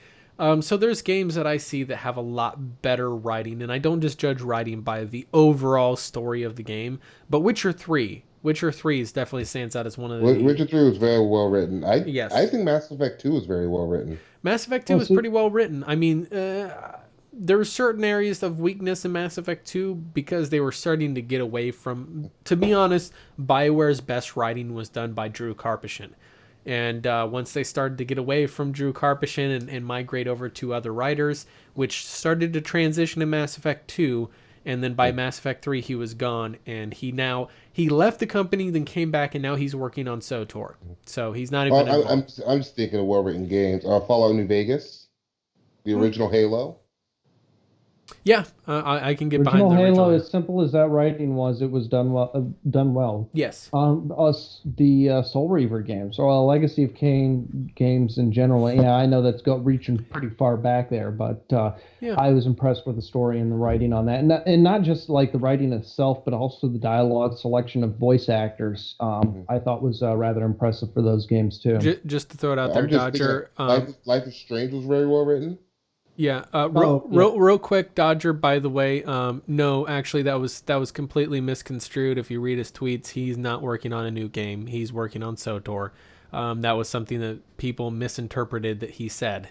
So there's games that I see that have a lot better writing, and I don't just judge writing by the overall story of the game, but Witcher 3 is definitely stands out as one of the... Witcher 3 was very well written. Yes. I think Mass Effect 2 was very well written. Mass Effect 2 is pretty well written. I mean, there were certain areas of weakness in Mass Effect 2 because they were starting to get away from... To be honest, BioWare's best writing was done by Drew Karpyshyn. And once they started to get away from Drew Karpyshyn and migrate over to other writers, which started to transition to Mass Effect 2, and then by Mass Effect 3 he was gone, and he left the company, then came back, and now he's working on SOTOR. So he's not even involved. I'm just thinking of well-written games. Fallout New Vegas, the original Halo. Yeah, I can get Original behind the Halo, original. as simple as that writing was, it was done well. Done well. Yes. The Soul Reaver games, or Legacy of Kain games in general. Yeah, I know that's reaching pretty far back there, but I was impressed with the story and the writing on that, and not just like the writing itself, but also the dialogue selection of voice actors. I thought was rather impressive for those games too. Just to throw it out there, Dodger. Life is Strange was very well written. Yeah. Real quick, Dodger. By the way, no, actually, that was completely misconstrued. If you read his tweets, he's not working on a new game. He's working on SOTOR. That was something that people misinterpreted that he said.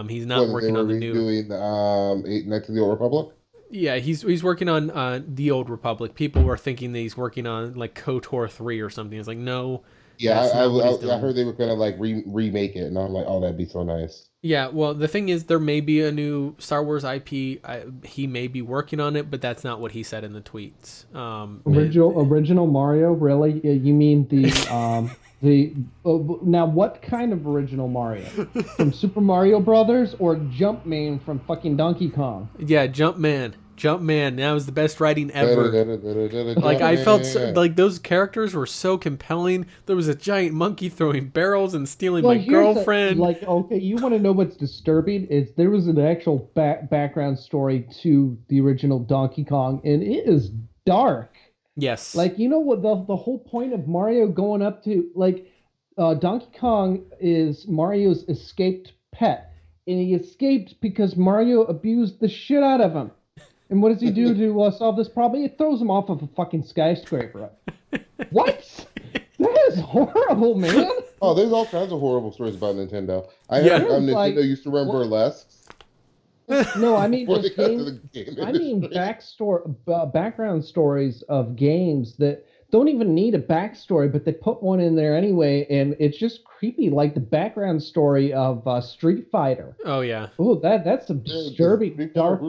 He's not working on the new. Doing Knights of the Old Republic. Yeah, he's working on the Old Republic. People were thinking that he's working on like KOTOR 3 or something. It's like, no. Yeah, I heard they were gonna like remake it, and I'm like, oh, that'd be so nice. Yeah, well, the thing is, there may be a new Star Wars IP. He may be working on it, but that's not what he said in the tweets. Original Mario, really? You mean now what kind of original Mario? From Super Mario Brothers or Jumpman from fucking Donkey Kong? Yeah, Jumpman. That was the best writing ever. Like, I felt like those characters were so compelling. There was a giant monkey throwing barrels and stealing my girlfriend. Okay, you want to know what's disturbing? Is there was an actual background story to the original Donkey Kong, and it is dark. Yes. Like, you know what the whole point of Mario going up to, like, Donkey Kong is Mario's escaped pet, and he escaped because Mario abused the shit out of him. And what does he do to solve this problem? He throws him off of a fucking skyscraper. What? That is horrible, man. Oh, there's all kinds of horrible stories about Nintendo. I heard Nintendo used to run burlesques. No, I mean backstory. background stories of games that don't even need a backstory, but they put one in there anyway, and it's just creepy, like the background story of Street Fighter. Oh yeah. Oh, that's some disturbing, dark,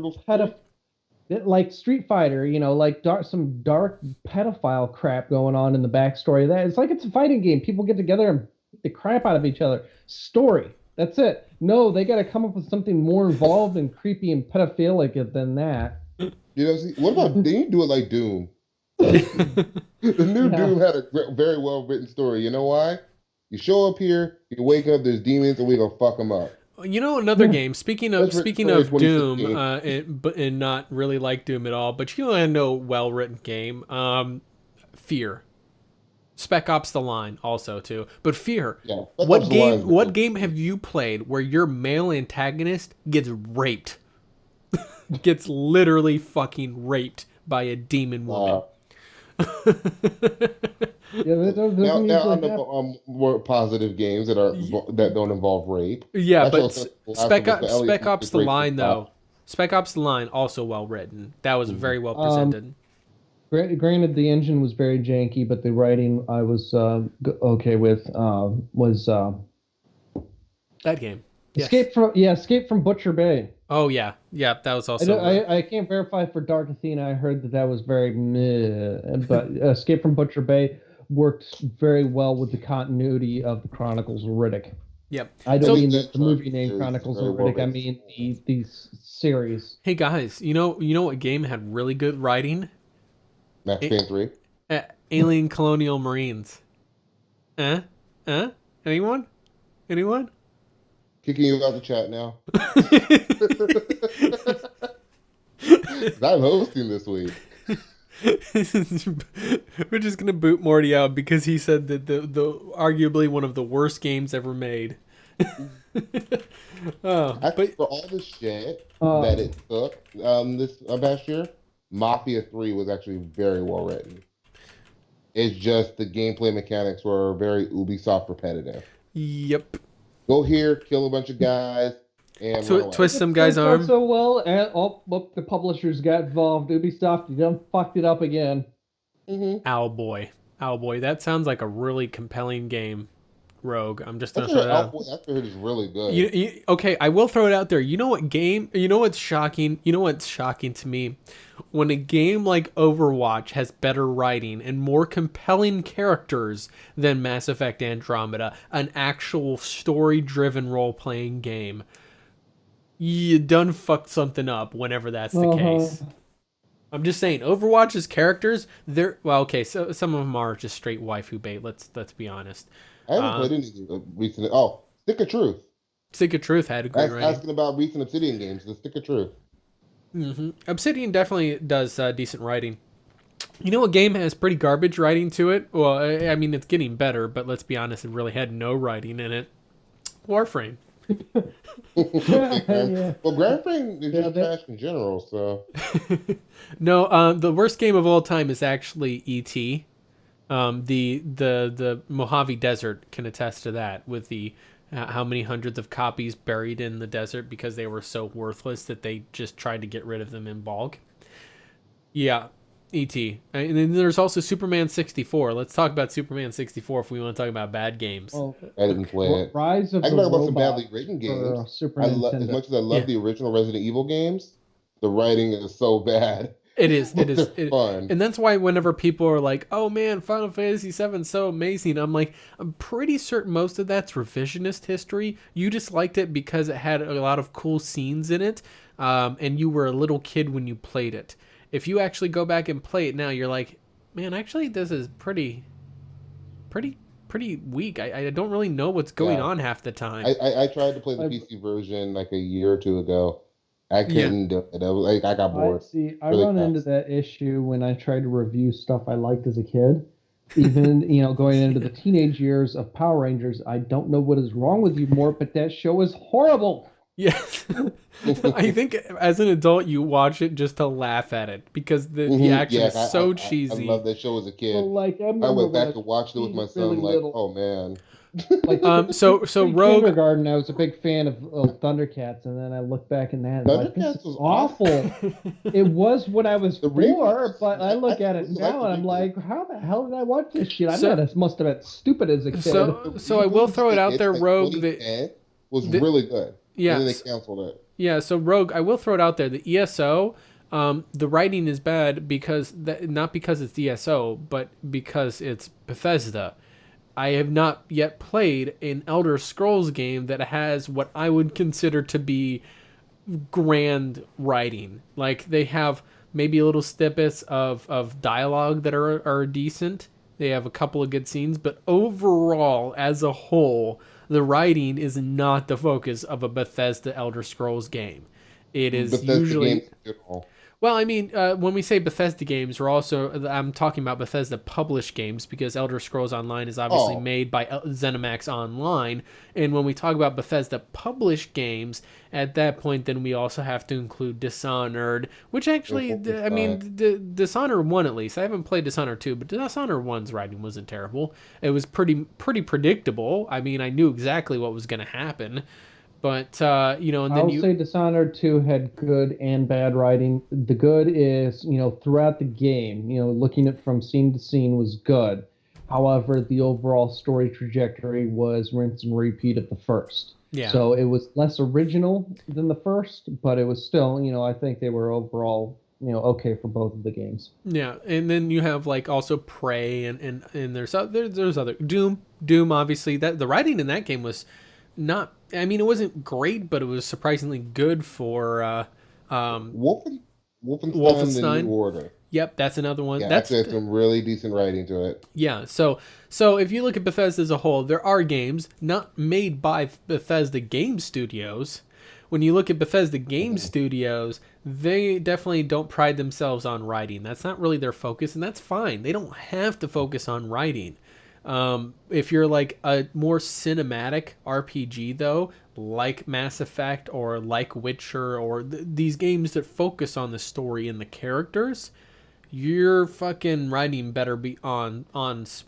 like Street Fighter, like some dark pedophile crap going on in the backstory of that. It's like it's a fighting game. People get together and beat the crap out of each other. Story. That's it. No, they got to come up with something more involved and creepy and pedophilic than that. You know, see, what about they do it like Doom? The new Doom had a very well written story. You know why? You show up here, you wake up, there's demons, and we gonna fuck them up. You know, another game. Speaking of Doom, and not really like Doom at all, but you know, well written game. Fear. Spec Ops: The Line also too, but Fear. Yeah, what game have you played where your male antagonist gets raped? Gets literally fucking raped by a demon woman. Now I'm more positive games that don't involve rape. Yeah, but Spec Ops: The Line though. Spec Ops: The Line also well written. That was very well presented. Granted, the engine was very janky, but the writing I was okay with. Was that game? Yes. Escape from Butcher Bay. Oh yeah, that was also. I can't verify for Dark Athena. I heard that was very meh, but Escape from Butcher Bay worked very well with the continuity of the Chronicles of Riddick. Yep. I don't mean the movie name Chronicles of Riddick. I mean these series. Hey guys, you know what game had really good writing? Max Payne 3. Alien Colonial Marines. Anyone? Kicking you out the chat now. I'm hosting this week. We're just gonna boot Morty out because he said that the arguably one of the worst games ever made. Actually, for all the shit that it took this past year, Mafia 3 was actually very well written. It's just the gameplay mechanics were very Ubisoft repetitive. Yep. Go here, kill a bunch of guys, and twist some guy's arm. So well, and the publishers got involved. Ubisoft, you done fucked it up again. Mm-hmm. Owlboy. That sounds like a really compelling game. Rogue. I'm just gonna throw that out. That is really good. Okay, I will throw it out there. You know what game? You know what's shocking? You know what's shocking to me? When a game like Overwatch has better writing and more compelling characters than Mass Effect Andromeda, an actual story-driven role-playing game, you done fucked something up whenever that's the case. I'm just saying, Overwatch's characters, so some of them are just straight waifu bait. Let's be honest. I haven't played any recent. Stick of Truth. Stick of Truth had a great writing. Asking about recent Obsidian games. The Stick of Truth. Mm-hmm. Obsidian definitely does decent writing. You know, a game has pretty garbage writing to it. Well, I mean, it's getting better, but let's be honest, it really had no writing in it. Warframe. Well, Warframe is just trash in general, so. No, the worst game of all time is actually E.T. The Mojave Desert can attest to that with the how many hundreds of copies buried in the desert because they were so worthless that they just tried to get rid of them in bulk. Yeah, E.T. And then there's also Superman 64. Let's talk about Superman 64 if we want to talk about bad games. I didn't play it. Rise of I can the talk about some Robot badly written games. Super as much as I love the original Resident Evil games, the writing is so bad. It is fun. And that's why whenever people are like, oh man, Final Fantasy VII is so amazing, I'm like, I'm pretty certain most of that's revisionist history. You just liked it because it had a lot of cool scenes in it, and you were a little kid when you played it. If you actually go back and play it now, you're like, man, actually this is pretty weak. I don't really know what's going on half the time. I tried to play the PC version like a year or two ago. I couldn't do it. I got bored. I run into that issue when I try to review stuff I liked as a kid. Even, going into the teenage years of Power Rangers, I don't know what is wrong with you, Mort, but that show is horrible. Yes. I think as an adult, you watch it just to laugh at it because the action is so cheesy. I love that show as a kid. I went back to watch it with my son. Oh man. So Rogue. Kindergarten, I was a big fan of Thundercats, and then I look back in that. Thundercats was awful. It was when I was 4, but I look at it now and I'm like, how the hell did I watch this shit? Must have been stupid as a kid. So I will throw it out there, Rogue. That was really good. Yeah. And then they canceled it. Yeah. So Rogue, I will throw it out there. The ESO. The writing is bad because not because it's ESO, but because it's Bethesda. I have not yet played an Elder Scrolls game that has what I would consider to be grand writing. Like, they have maybe little snippets of dialogue that are decent. They have a couple of good scenes, but overall, as a whole, the writing is not the focus of a Bethesda Elder Scrolls game. It is Bethesda usually... games in general. Well, I mean, when we say Bethesda games, I'm talking about Bethesda published games, because Elder Scrolls Online is obviously made by ZeniMax Online. And when we talk about Bethesda published games, at that point, then we also have to include Dishonored, which actually, I mean, Dishonored 1 at least. I haven't played Dishonored 2, but Dishonored 1's writing wasn't terrible. It was pretty predictable. I mean, I knew exactly what was going to happen. But, and then I'll say Dishonored 2 had good and bad writing. The good is, throughout the game, looking at from scene to scene was good. However, the overall story trajectory was rinse and repeat of the first. Yeah. So it was less original than the first, but it was still, I think they were overall, okay for both of the games. Yeah, and then you have like also Prey and there's other Doom obviously. That the writing in that game was not, I mean, it wasn't great, but it was surprisingly good for Wolfenstein. The New Order. Yep, that's another one. Yeah, That's some really decent writing to it. Yeah, so if you look at Bethesda as a whole, there are games not made by Bethesda Game Studios. When you look at Bethesda Game Studios, they definitely don't pride themselves on writing. That's not really their focus, and that's fine. They don't have to focus on writing. If you're like a more cinematic RPG though, like Mass Effect or like Witcher or these games that focus on the story and the characters, your fucking writing better be on its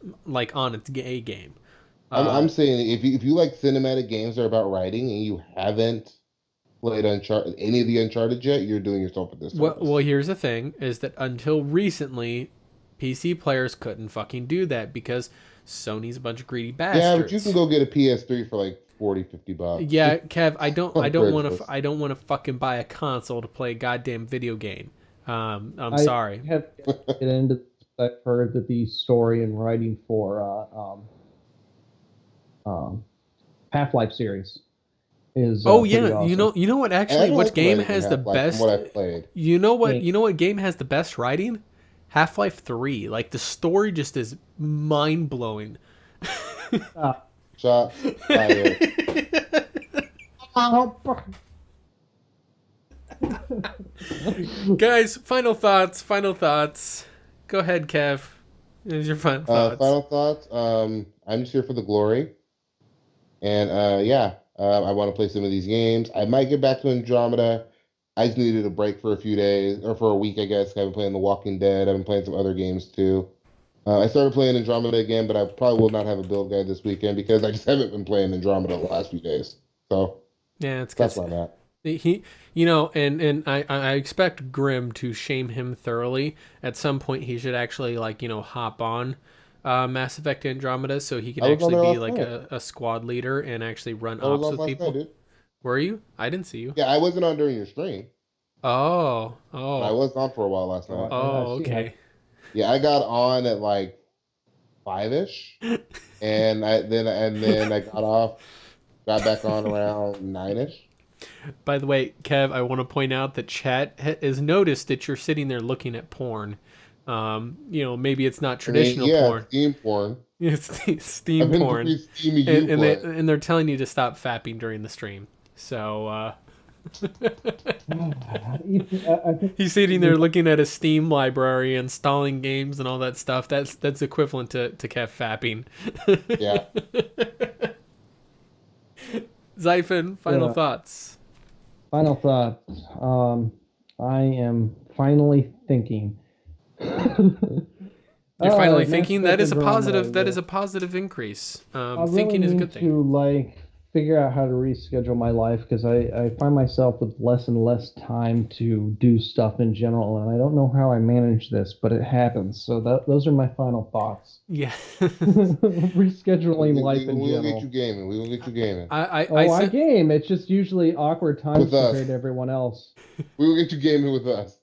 A game. I'm saying if you like cinematic games that are about writing and you haven't played any of the Uncharted yet, you're doing yourself a disservice. Well, here's the thing: is that until recently, PC players couldn't fucking do that because Sony's a bunch of greedy bastards. Yeah, but you can go get a PS3 for like $40-$50. Yeah, Kev, I don't want to fucking buy a console to play a goddamn video game. I'm sorry. I have to get into. I've heard that the story and writing for Half-Life series is. Oh yeah, awesome. you know what? Actually, which game has the best? From what I've played. You know what game has the best writing? Half-Life 3. Like, the story just is mind blowing. Shots fired. Guys, final thoughts. Go ahead, Kev. Here's your final thoughts. Final thoughts. I'm just here for the glory. And I want to play some of these games. I might get back to Andromeda. I just needed a break for a few days, or for a week, I guess. I've been playing The Walking Dead. I've been playing some other games, too. I started playing Andromeda again, but I probably will not have a build guide this weekend because I just haven't been playing Andromeda the last few days. So, yeah, it's that's why I'm at. He, and I expect Grim to shame him thoroughly. At some point, he should actually, hop on Mass Effect Andromeda so he can actually be like a squad leader and actually run ops with people. Night, were you? I didn't see you. Yeah, I wasn't on during your stream. Oh. I was on for a while last night. Oh, okay. Yeah, I got on at like 5-ish, and then I got off, got back on around 9-ish. By the way, Kev, I want to point out that chat has noticed that you're sitting there looking at porn. Maybe it's not traditional porn. Steam porn. It's Steam porn. And they're telling you to stop fapping during the stream. So he's sitting there looking at a Steam library, installing games and all that stuff. That's equivalent to Kev fapping. Yeah. Xaiphen, final thoughts. Final thoughts. I am finally thinking. You're finally thinking? That is a positive. That is a positive increase. Thinking is a good thing. To figure out how to reschedule my life because I find myself with less and less time to do stuff in general, and I don't know how I manage this, but it happens. So those are my final thoughts. Yeah. Rescheduling life in general. We will get you gaming. I game. It's just usually awkward times compared to everyone else. We will get you gaming with us.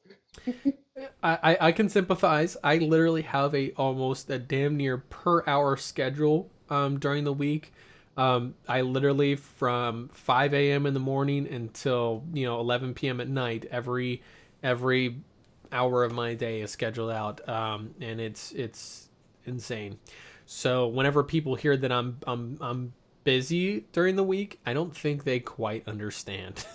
I can sympathize. I literally have almost a damn near per hour schedule during the week. I literally from 5 a.m. in the morning until 11 p.m. at night, every hour of my day is scheduled out, and it's insane. So whenever people hear that I'm busy during the week, I don't think they quite understand.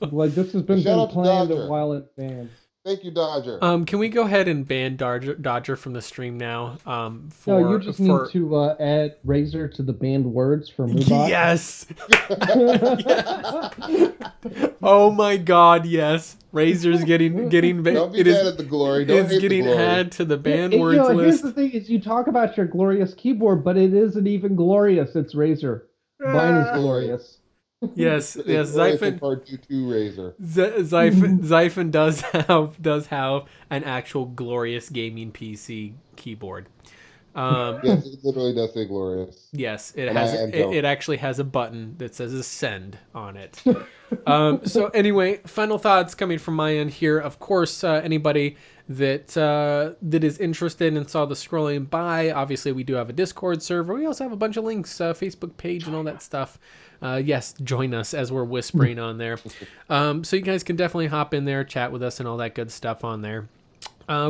Like this has been Shout out to planned a Dodger. while in advance. Thank you, Dodger. Can we go ahead and ban Dodger from the stream now? No, you just need to add Razor to the banned words for Mubot. Yes. Oh my God, yes. Razor's getting Don't be mad at the glory. Don't hate getting the glory. add to the banned Here's words the list. thing: is you talk about your glorious keyboard, but it isn't even glorious. It's Razor. Mine is glorious. Yes, It's Xaifen. Part 2 Razor. Xaifen does have an actual glorious gaming PC keyboard. Yes, it literally does say glorious. Yes, it actually has a button that says "Ascend" on it. So anyway, final thoughts coming from my end here. Of course, anybody that is interested and saw the scrolling by, obviously we do have a Discord server. We also have a bunch of links, Facebook page and all that stuff. Yes, join us as we're whispering on there. So you guys can definitely hop in there, chat with us and all that good stuff on there.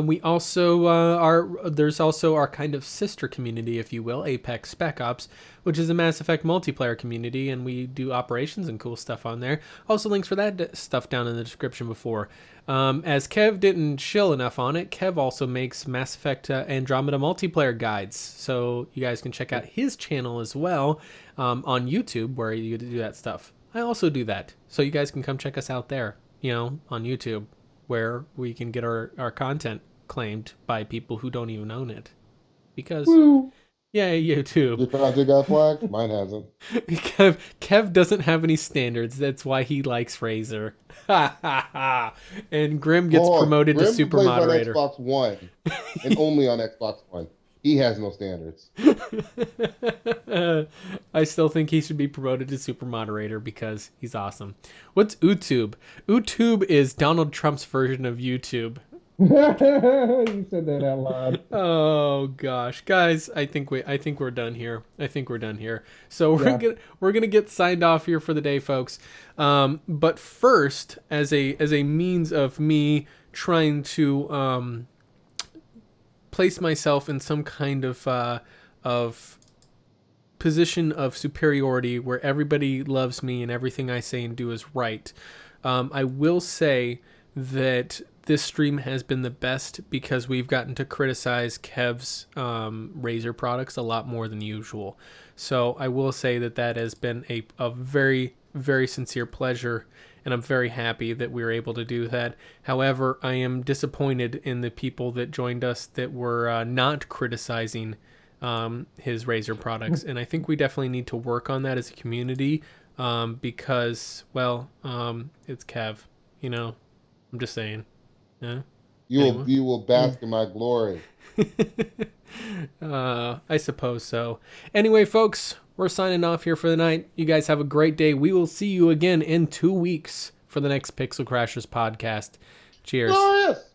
We also there's also our kind of sister community, if you will, Apex Spec Ops, which is a Mass Effect multiplayer community, and we do operations and cool stuff on there. Also links for that stuff down in the description before. As Kev didn't shill enough on it, Kev also makes Mass Effect Andromeda multiplayer guides, so you guys can check out his channel as well on YouTube, where you do that stuff. I also do that, so you guys can come check us out there, on YouTube, where we can get our content claimed by people who don't even own it. Because, yeah, YouTube. Your project got flagged? Mine hasn't. Kev doesn't have any standards. That's why he likes Razor. And Grim gets promoted to super plays moderator. On Xbox One, and only on Xbox One. He has no standards. I still think he should be promoted to super moderator because he's awesome. What's YouTube? YouTube is Donald Trump's version of YouTube. You said that out loud. Oh gosh, guys, I think we're done here. So we're gonna get signed off here for the day, folks. But first, as a means of me trying to place myself in some kind of position of superiority where everybody loves me and everything I say and do is right, I will say that this stream has been the best because we've gotten to criticize Kev's Razer products a lot more than usual. So I will say that has been a very, very sincere pleasure, and I'm very happy that we were able to do that. However, I am disappointed in the people that joined us that were not criticizing his Razer products, and I think we definitely need to work on that as a community because, well, it's Kev, I'm just saying. Yeah. You will bask in my glory. I suppose so. Anyway, folks, we're signing off here for the night. You guys have a great day. We will see you again in 2 weeks for the next Pixel Crashers podcast. Cheers. Glorious!